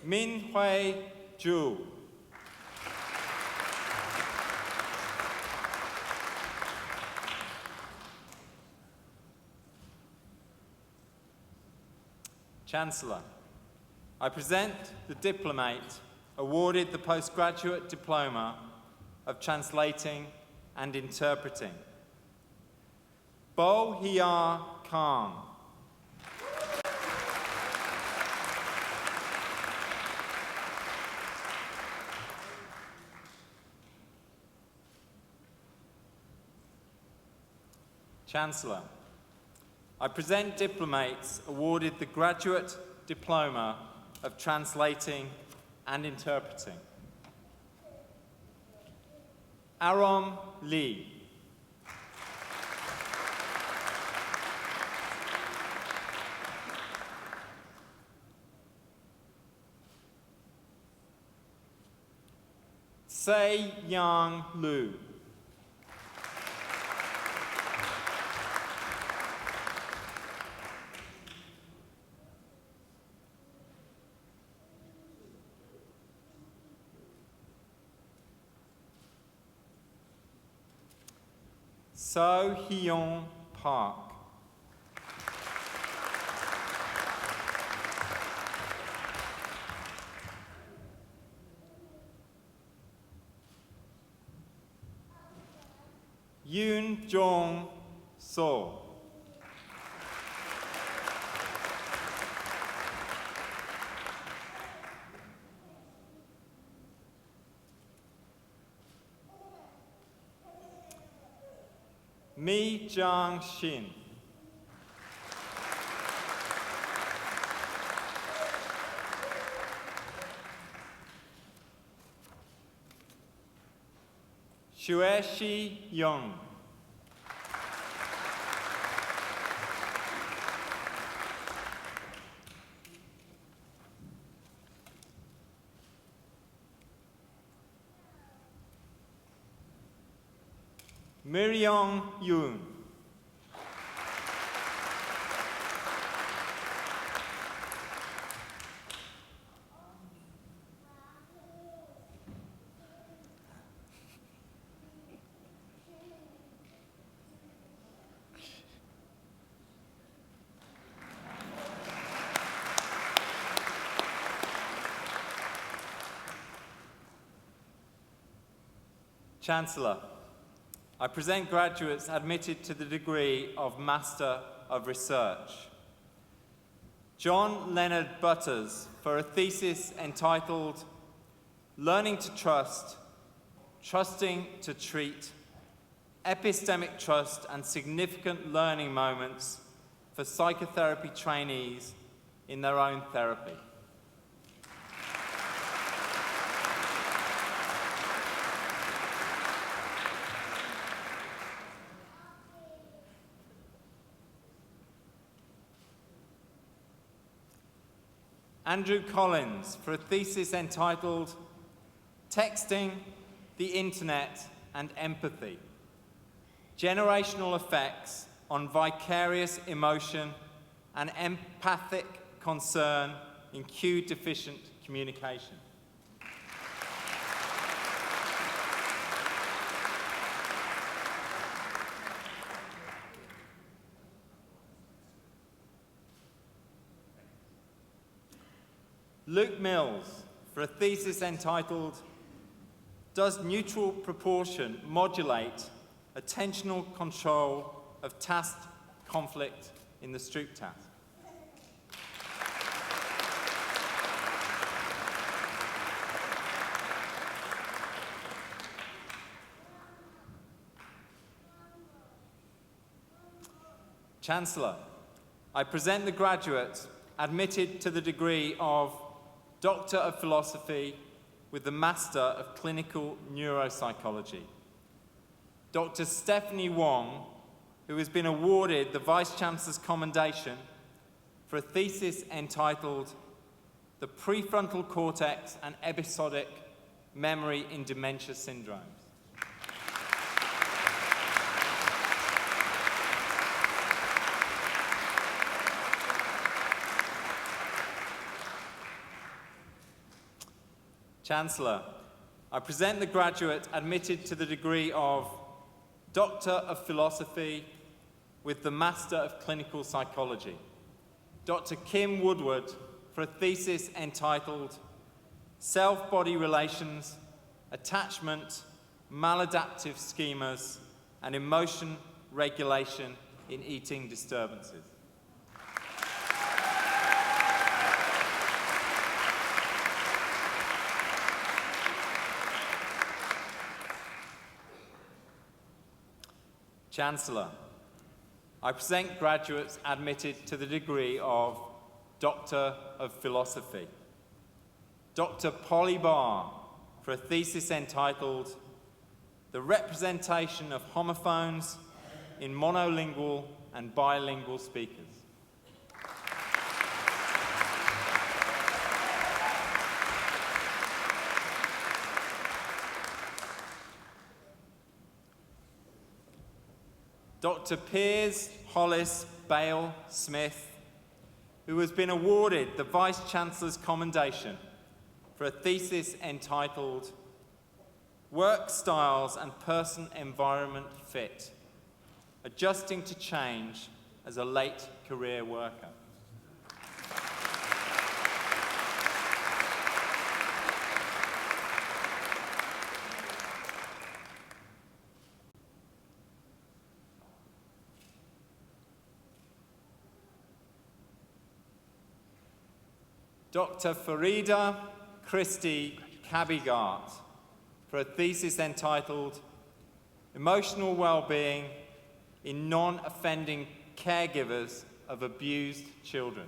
Speaker 6: Min Hui Zhu. Chancellor, I present the diplomate awarded the postgraduate diploma of Translating and Interpreting. Bo Hia Khan. Chancellor, I present diplomates awarded the Graduate Diploma of Translating and Interpreting. Aram Lee. Sei Yang Lu. So Hyun Park. Yoon Jong So. Mi Jang Shin. Xueshi Young. Myeong Yoon. Chancellor, I present graduates admitted to the degree of Master of Research. John Leonard Butters for a thesis entitled Learning to Trust, Trusting to Treat, Epistemic Trust and Significant Learning Moments for Psychotherapy Trainees in Their Own Therapy. Andrew Collins for a thesis entitled Texting, the Internet and Empathy, Generational Effects on Vicarious Emotion and Empathic Concern in Cue-Deficient Communication. Luke Mills for a thesis entitled Does Neutral Proportion Modulate Attentional Control of Task Conflict in the Stroop task? Chancellor, I present the graduates admitted to the degree of Doctor of Philosophy with the Master of Clinical Neuropsychology. Dr. Stephanie Wong, who has been awarded the Vice-Chancellor's Commendation for a thesis entitled The Prefrontal Cortex and Episodic Memory in Dementia Syndromes. Chancellor, I present the graduate admitted to the degree of Doctor of Philosophy with the Master of Clinical Psychology, Dr. Kim Woodward, for a thesis entitled Self-Body Relations, Attachment, Maladaptive Schemas, and Emotion Regulation in Eating Disturbances. Chancellor, I present graduates admitted to the degree of Doctor of Philosophy. Dr. Polly Barr for a thesis entitled The Representation of Homophones in Monolingual and Bilingual Speakers. Dr. Piers Hollis Bale Smith, who has been awarded the Vice-Chancellor's Commendation for a thesis entitled Work Styles and Person-Environment Fit, Adjusting to Change as a Late Career Worker. Dr. Farida Christie Cabigart for a thesis entitled Emotional Wellbeing in Non-Offending Caregivers of Abused Children.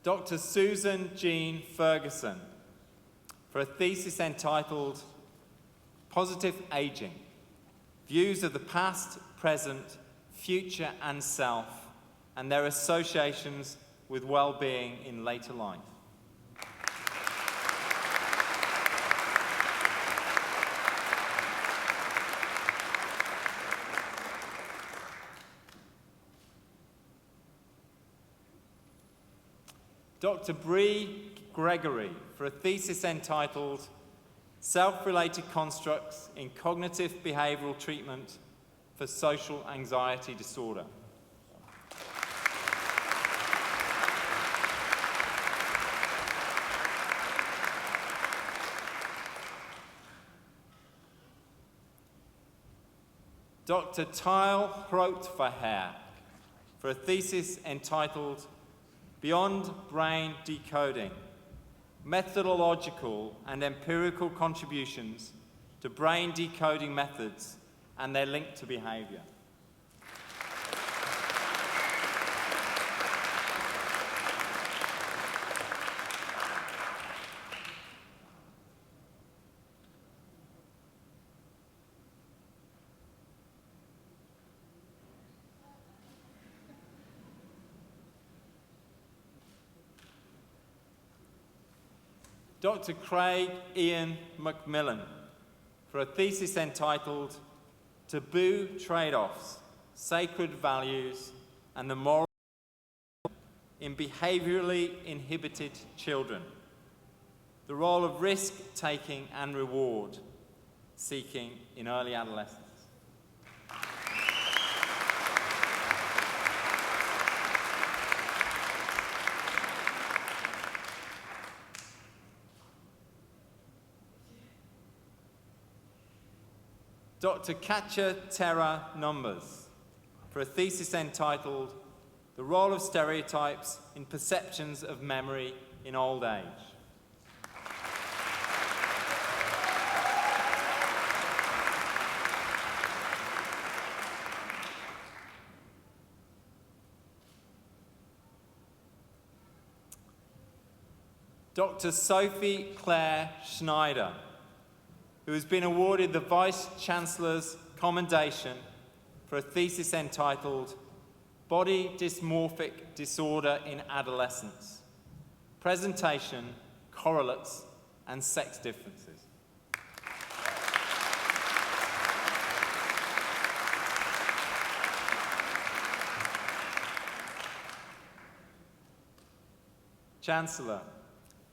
Speaker 6: Dr. Susan Jean Ferguson for a thesis entitled Positive Aging, Views of the Past, Present, Future and Self, and their associations with well-being in later life. Dr. Bree Gregory for a thesis entitled self-related constructs in cognitive behavioural treatment for social anxiety disorder. Dr. Tyle Grootverheer for a thesis entitled Beyond Brain Decoding, Methodological and Empirical Contributions to Brain Decoding Methods and their link to behaviour. Dr. Craig Ian Macmillan for a thesis entitled Taboo Trade-offs, Sacred Values and the Moral in Behaviourally Inhibited Children, the role of risk-taking and reward-seeking in early adolescence. Dr. Katja Terra Numbers for a thesis entitled The Role of Stereotypes in Perceptions of Memory in Old Age. Dr. Sophie Claire Schneider, who has been awarded the Vice-Chancellor's Commendation for a thesis entitled Body Dysmorphic Disorder in Adolescence, Presentation, Correlates and Sex Differences. Chancellor,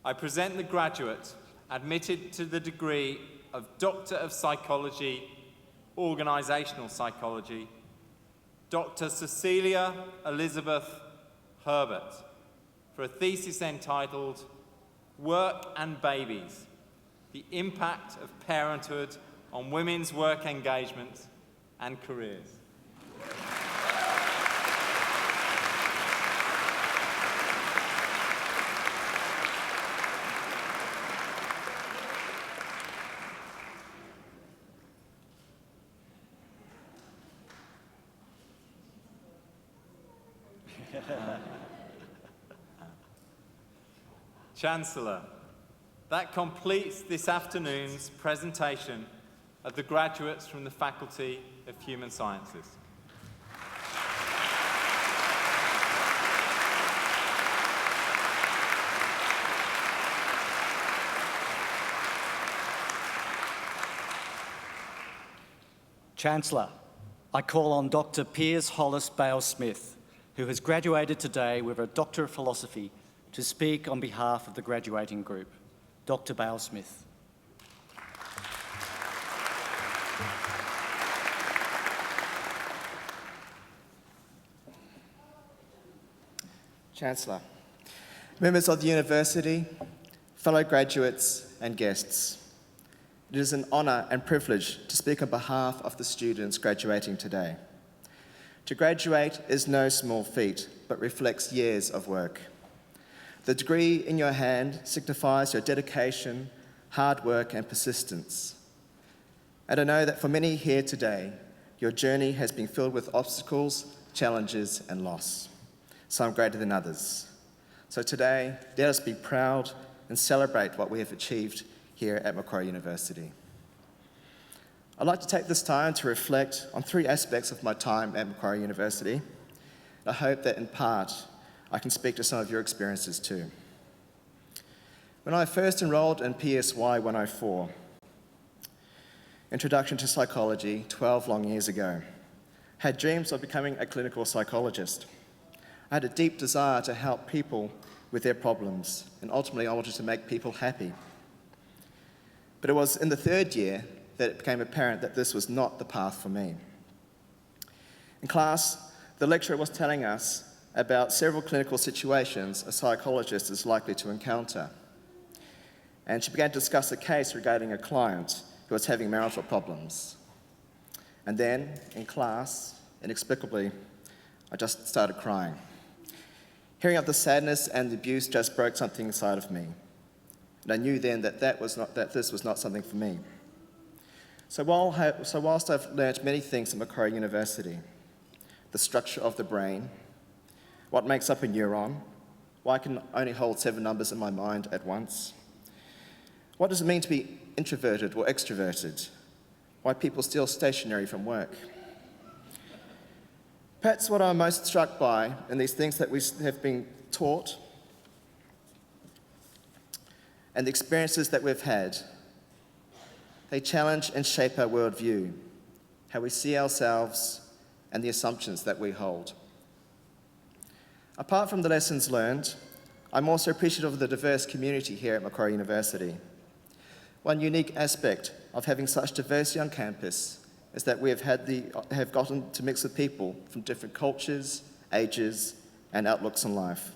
Speaker 6: I present the graduate admitted to the degree of Doctor of Psychology, Organisational Psychology, Dr. Cecilia Elizabeth Herbert, for a thesis entitled Work and Babies, the Impact of Parenthood on Women's Work Engagement and Careers. Chancellor, that completes this afternoon's presentation of the graduates from the Faculty of Human Sciences.
Speaker 2: Chancellor, I call on Dr. Piers Hollis Bale-Smith, who has graduated today with a Doctor of Philosophy, to speak on behalf of the graduating group. Dr. Bale-Smith.
Speaker 7: Chancellor, members of the University, fellow graduates and guests, it is an honour and privilege to speak on behalf of the students graduating today. To graduate is no small feat, but reflects years of work. The degree in your hand signifies your dedication, hard work and persistence. And I know that for many here today, your journey has been filled with obstacles, challenges and loss, some greater than others. So today, let us be proud and celebrate what we have achieved here at Macquarie University. I'd like to take this time to reflect on three aspects of my time at Macquarie University. I hope that in part, I can speak to some of your experiences too. When I first enrolled in PSY 104, Introduction to Psychology, 12 long years ago, I had dreams of becoming a clinical psychologist. I had a deep desire to help people with their problems, and ultimately I wanted to make people happy. But it was in the third year that it became apparent that this was not the path for me. In class, the lecturer was telling us about several clinical situations a psychologist is likely to encounter. And she began to discuss a case regarding a client who was having marital problems. And then, in class, inexplicably, I just started crying. Hearing of the sadness and the abuse just broke something inside of me. And I knew then that this was not something for me. So whilst I've learnt many things at Macquarie University, the structure of the brain, what makes up a neuron, why I can only hold 7 numbers in my mind at once, what does it mean to be introverted or extroverted, why people steal stationery from work. Perhaps what I'm most struck by in these things that we have been taught and the experiences that we've had, they challenge and shape our worldview, how we see ourselves and the assumptions that we hold. Apart from the lessons learned, I'm also appreciative of the diverse community here at Macquarie University. One unique aspect of having such diversity on campus is that we have gotten to mix with people from different cultures, ages, and outlooks on life.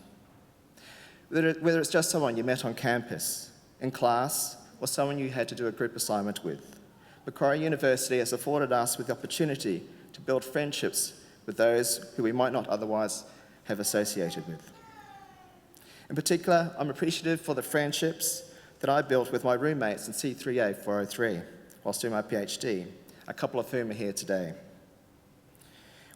Speaker 7: Whether it's just someone you met on campus, in class, or someone you had to do a group assignment with, Macquarie University has afforded us with the opportunity to build friendships with those who we might not otherwise have associated with. In particular, I'm appreciative for the friendships that I built with my roommates in C3A 403 whilst doing my PhD, a couple of whom are here today.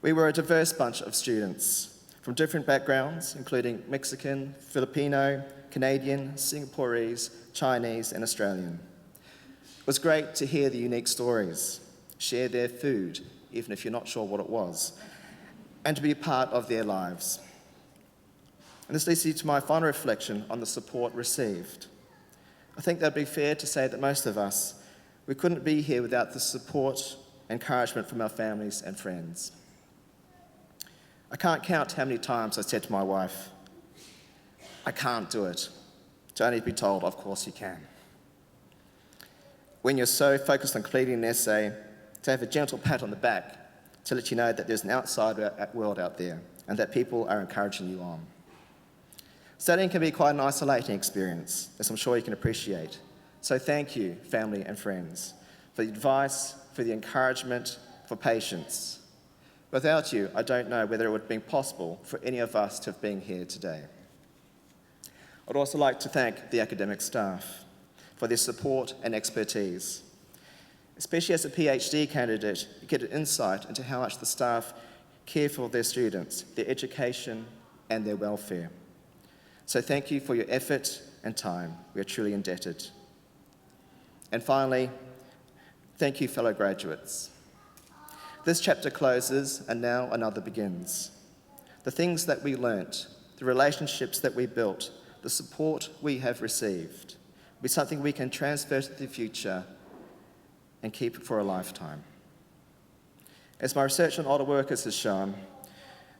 Speaker 7: We were a diverse bunch of students from different backgrounds, including Mexican, Filipino, Canadian, Singaporeese, Chinese, and Australian. It was great to hear the unique stories, share their food, even if you're not sure what it was, and to be a part of their lives. And this leads me to my final reflection on the support received. I think that it'd be fair to say that most of us, we couldn't be here without the support, encouragement from our families and friends. I can't count how many times I said to my wife, I can't do it, to only be told, of course you can. When you're so focused on completing an essay, to have a gentle pat on the back to let you know that there's an outside world out there and that people are encouraging you on. Studying can be quite an isolating experience, as I'm sure you can appreciate. So thank you, family and friends, for the advice, for the encouragement, for patience. Without you, I don't know whether it would have been possible for any of us to have been here today. I'd also like to thank the academic staff for their support and expertise. Especially as a PhD candidate, you get an insight into how much the staff care for their students, their education, and their welfare. So thank you for your effort and time. We are truly indebted. And finally, thank you, fellow graduates. This chapter closes, and now another begins. The things that we learnt, the relationships that we built, the support we have received, will be something we can transfer to the future and keep for a lifetime. As my research on older workers has shown,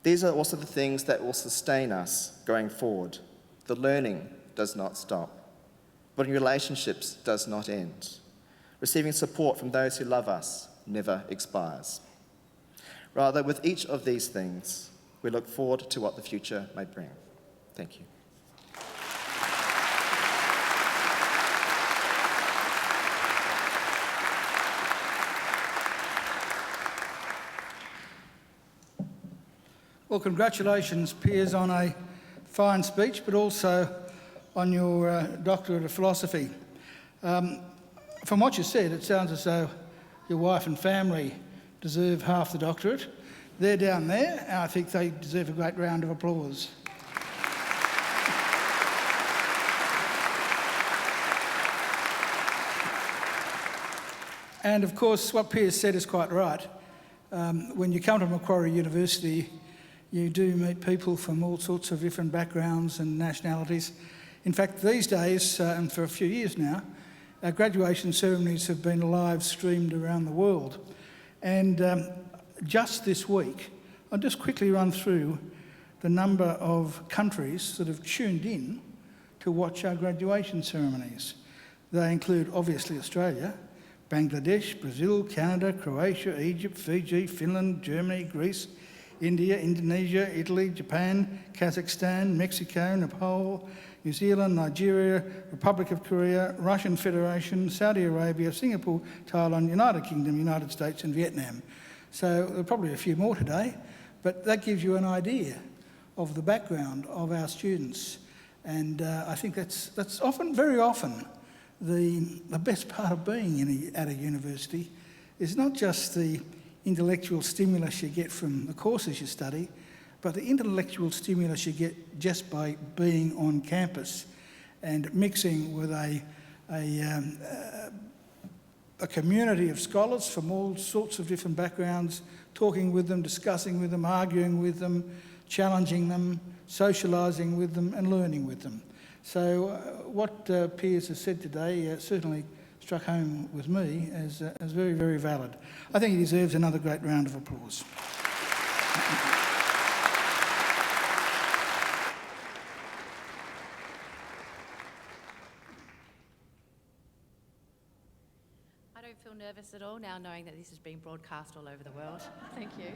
Speaker 7: these are also the things that will sustain us going forward. The learning does not stop. Building relationships does not end. Receiving support from those who love us never expires. Rather, with each of these things, we look forward to what the future may bring. Thank you.
Speaker 4: Well, congratulations, Piers, on a fine speech, but also on your doctorate of philosophy. From what you said, it sounds as though your wife and family deserve half the doctorate. They're down there, and I think they deserve a great round of applause. And of course, what Piers said is quite right. When you come to Macquarie University, you do meet people from all sorts of different backgrounds and nationalities. In fact, these days, and for a few years now, our graduation ceremonies have been live streamed around the world. And just this week, I'll just quickly run through the number of countries that have tuned in to watch our graduation ceremonies. They include, obviously, Australia, Bangladesh, Brazil, Canada, Croatia, Egypt, Fiji, Finland, Germany, Greece, India, Indonesia, Italy, Japan, Kazakhstan, Mexico, Nepal, New Zealand, Nigeria, Republic of Korea, Russian Federation, Saudi Arabia, Singapore, Thailand, United Kingdom, United States and Vietnam. So there are probably a few more today, but that gives you an idea of the background of our students. And I think that's often, very often, the best part of being at a university is not just the intellectual stimulus you get from the courses you study, but the intellectual stimulus you get just by being on campus and mixing with a community of scholars from all sorts of different backgrounds, talking with them, discussing with them, arguing with them, challenging them, socialising with them and learning with them. So what Piers has said today certainly struck home with me as very, very valid. I think he deserves another great round of applause.
Speaker 1: I don't feel nervous at all now knowing that this is being broadcast all over the world. Thank you.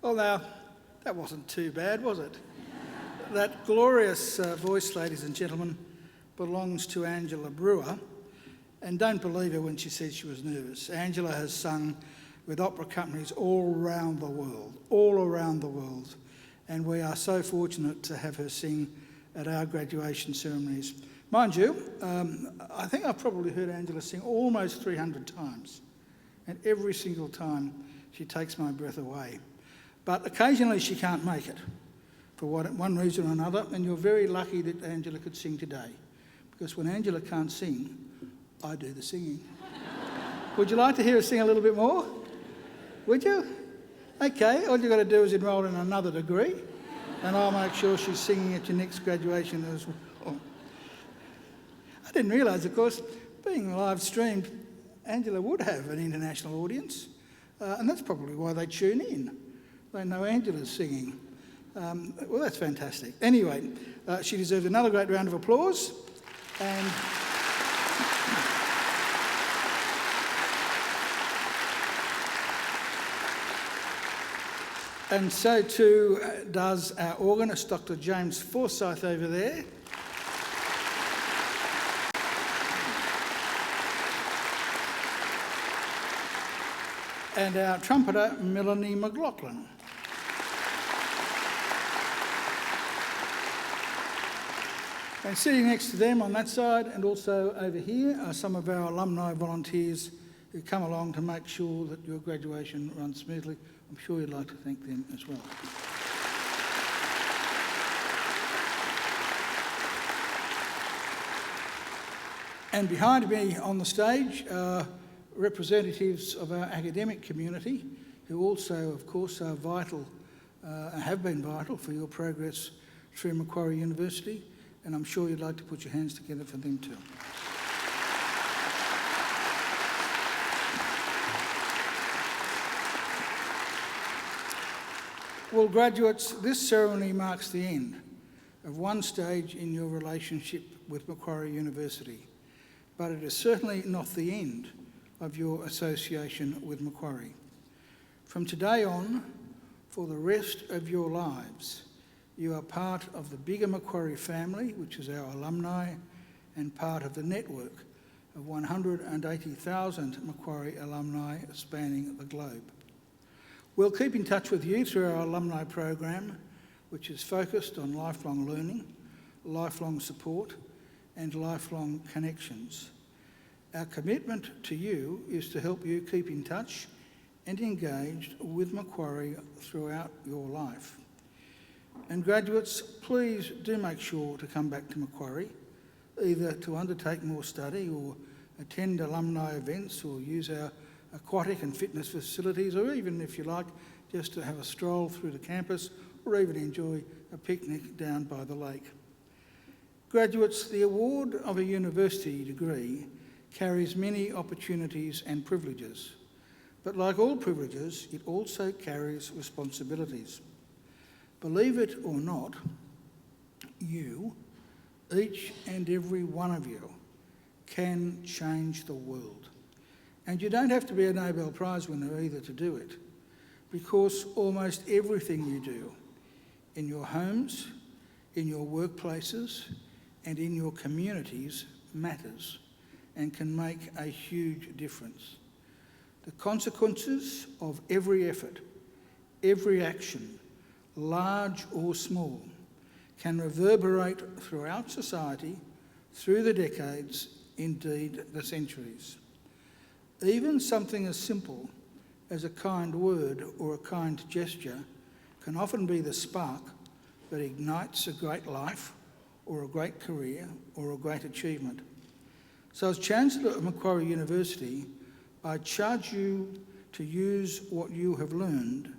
Speaker 4: Well, now, that wasn't too bad, was it? That glorious voice, ladies and gentlemen, belongs to Angela Brewer. And don't believe her when she says she was nervous. Angela has sung with opera companies all around the world. And we are so fortunate to have her sing at our graduation ceremonies. Mind you, I think I've probably heard Angela sing almost 300 times. And every single time she takes my breath away. But occasionally she can't make it for one reason or another, and you're very lucky that Angela could sing today, because when Angela can't sing, I do the singing. Would you like to hear her sing a little bit more? Would you? Okay, all you've got to do is enrol in another degree, and I'll make sure she's singing at your next graduation as well. I didn't realise, of course, being live streamed, Angela would have an international audience, and that's probably why they tune in. They know Angela's singing. Well, that's fantastic. Anyway, she deserves another great round of applause. And so too does our organist, Dr. James Forsyth, over there. And our trumpeter, Melanie McLaughlin. And sitting next to them on that side and also over here are some of our alumni volunteers who come along to make sure that your graduation runs smoothly. I'm sure you'd like to thank them as well. And behind me on the stage are representatives of our academic community who also, of course, are vital, have been vital for your progress through Macquarie University, and I'm sure you'd like to put your hands together for them too. Well, graduates, this ceremony marks the end of one stage in your relationship with Macquarie University, but it is certainly not the end of your association with Macquarie. From today on, for the rest of your lives, you are part of the bigger Macquarie family, which is our alumni, and part of the network of 180,000 Macquarie alumni spanning the globe. We'll keep in touch with you through our alumni program, which is focused on lifelong learning, lifelong support, and lifelong connections. Our commitment to you is to help you keep in touch and engaged with Macquarie throughout your life. And graduates, please do make sure to come back to Macquarie, either to undertake more study or attend alumni events or use our aquatic and fitness facilities, or even, if you like, just to have a stroll through the campus or even enjoy a picnic down by the lake. Graduates, the award of a university degree carries many opportunities and privileges, but like all privileges, it also carries responsibilities. Believe it or not, you, each and every one of you, can change the world. And you don't have to be a Nobel Prize winner either to do it, because almost everything you do in your homes, in your workplaces, and in your communities matters and can make a huge difference. The consequences of every effort, every action, large or small, can reverberate throughout society, through the decades, indeed the centuries. Even something as simple as a kind word or a kind gesture can often be the spark that ignites a great life or a great career or a great achievement. So as Chancellor of Macquarie University, I charge you to use what you have learned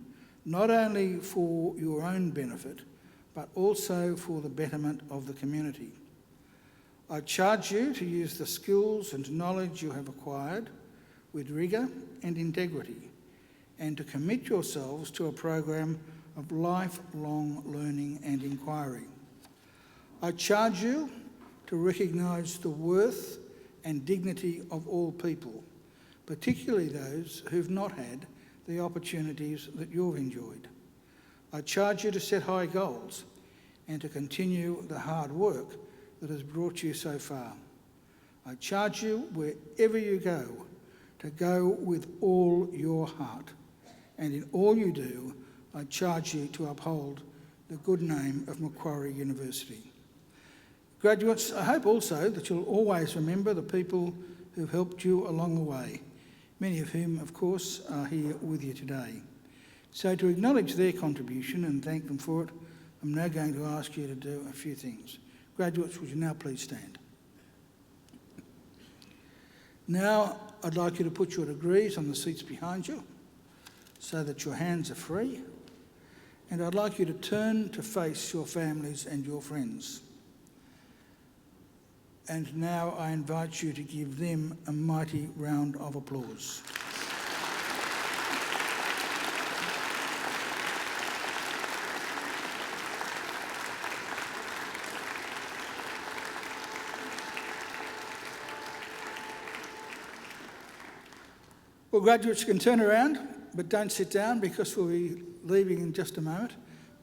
Speaker 4: not only for your own benefit, but also for the betterment of the community. I charge you to use the skills and knowledge you have acquired with rigour and integrity, and to commit yourselves to a program of lifelong learning and inquiry. I charge you to recognise the worth and dignity of all people, particularly those who've not had the opportunities that you've enjoyed. I charge you to set high goals and to continue the hard work that has brought you so far. I charge you, wherever you to go with all your heart. And in all you do, I charge you to uphold the good name of Macquarie University. Graduates, I hope also that you'll always remember the people who've helped you along the way, many of whom, of course, are here with you today. So to acknowledge their contribution and thank them for it, I'm now going to ask you to do a few things. Graduates, would you now please stand? Now, I'd like you to put your degrees on the seats behind you so that your hands are free. and I'd like you to turn to face your families and your friends. And now I invite you to give them a mighty round of applause. Well, graduates can turn around, but don't sit down because we'll be leaving in just a moment.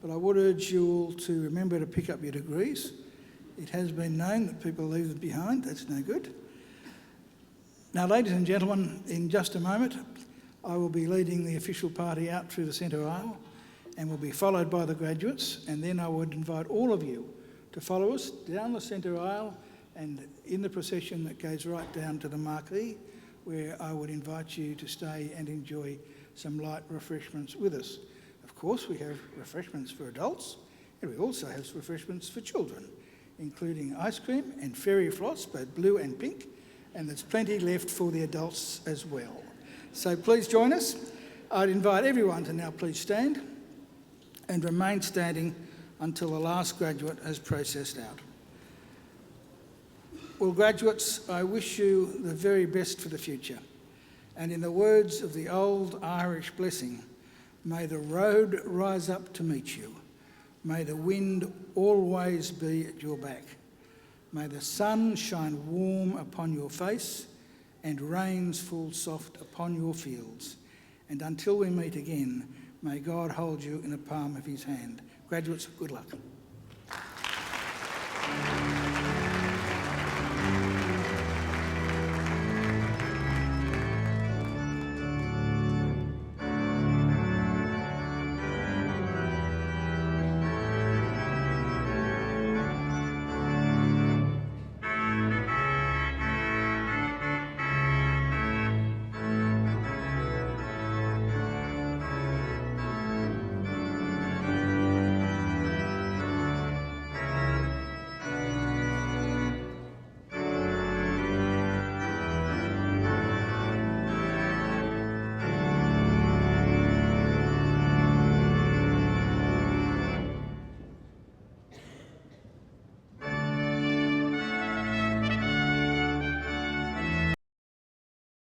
Speaker 4: But I would urge you all to remember to pick up your degrees. It has been known that people leave them behind. That's no good. Now, ladies and gentlemen, in just a moment, I will be leading the official party out through the centre aisle and will be followed by the graduates. And then I would invite all of you to follow us down the centre aisle and in the procession that goes right down to the Macquarie, where I would invite you to stay and enjoy some light refreshments with us. Of course, we have refreshments for adults, and we also have refreshments for children, including ice cream and fairy floss, both blue and pink, and there's plenty left for the adults as well. So please join us. I'd invite everyone to now please stand and remain standing until the last graduate has processed out. Well, graduates, I wish you the very best for the future. And in the words of the old Irish blessing, may the road rise up to meet you. May the wind always be at your back. May the sun shine warm upon your face and rains fall soft upon your fields. And until we meet again, may God hold you in the palm of his hand. Graduates, good luck.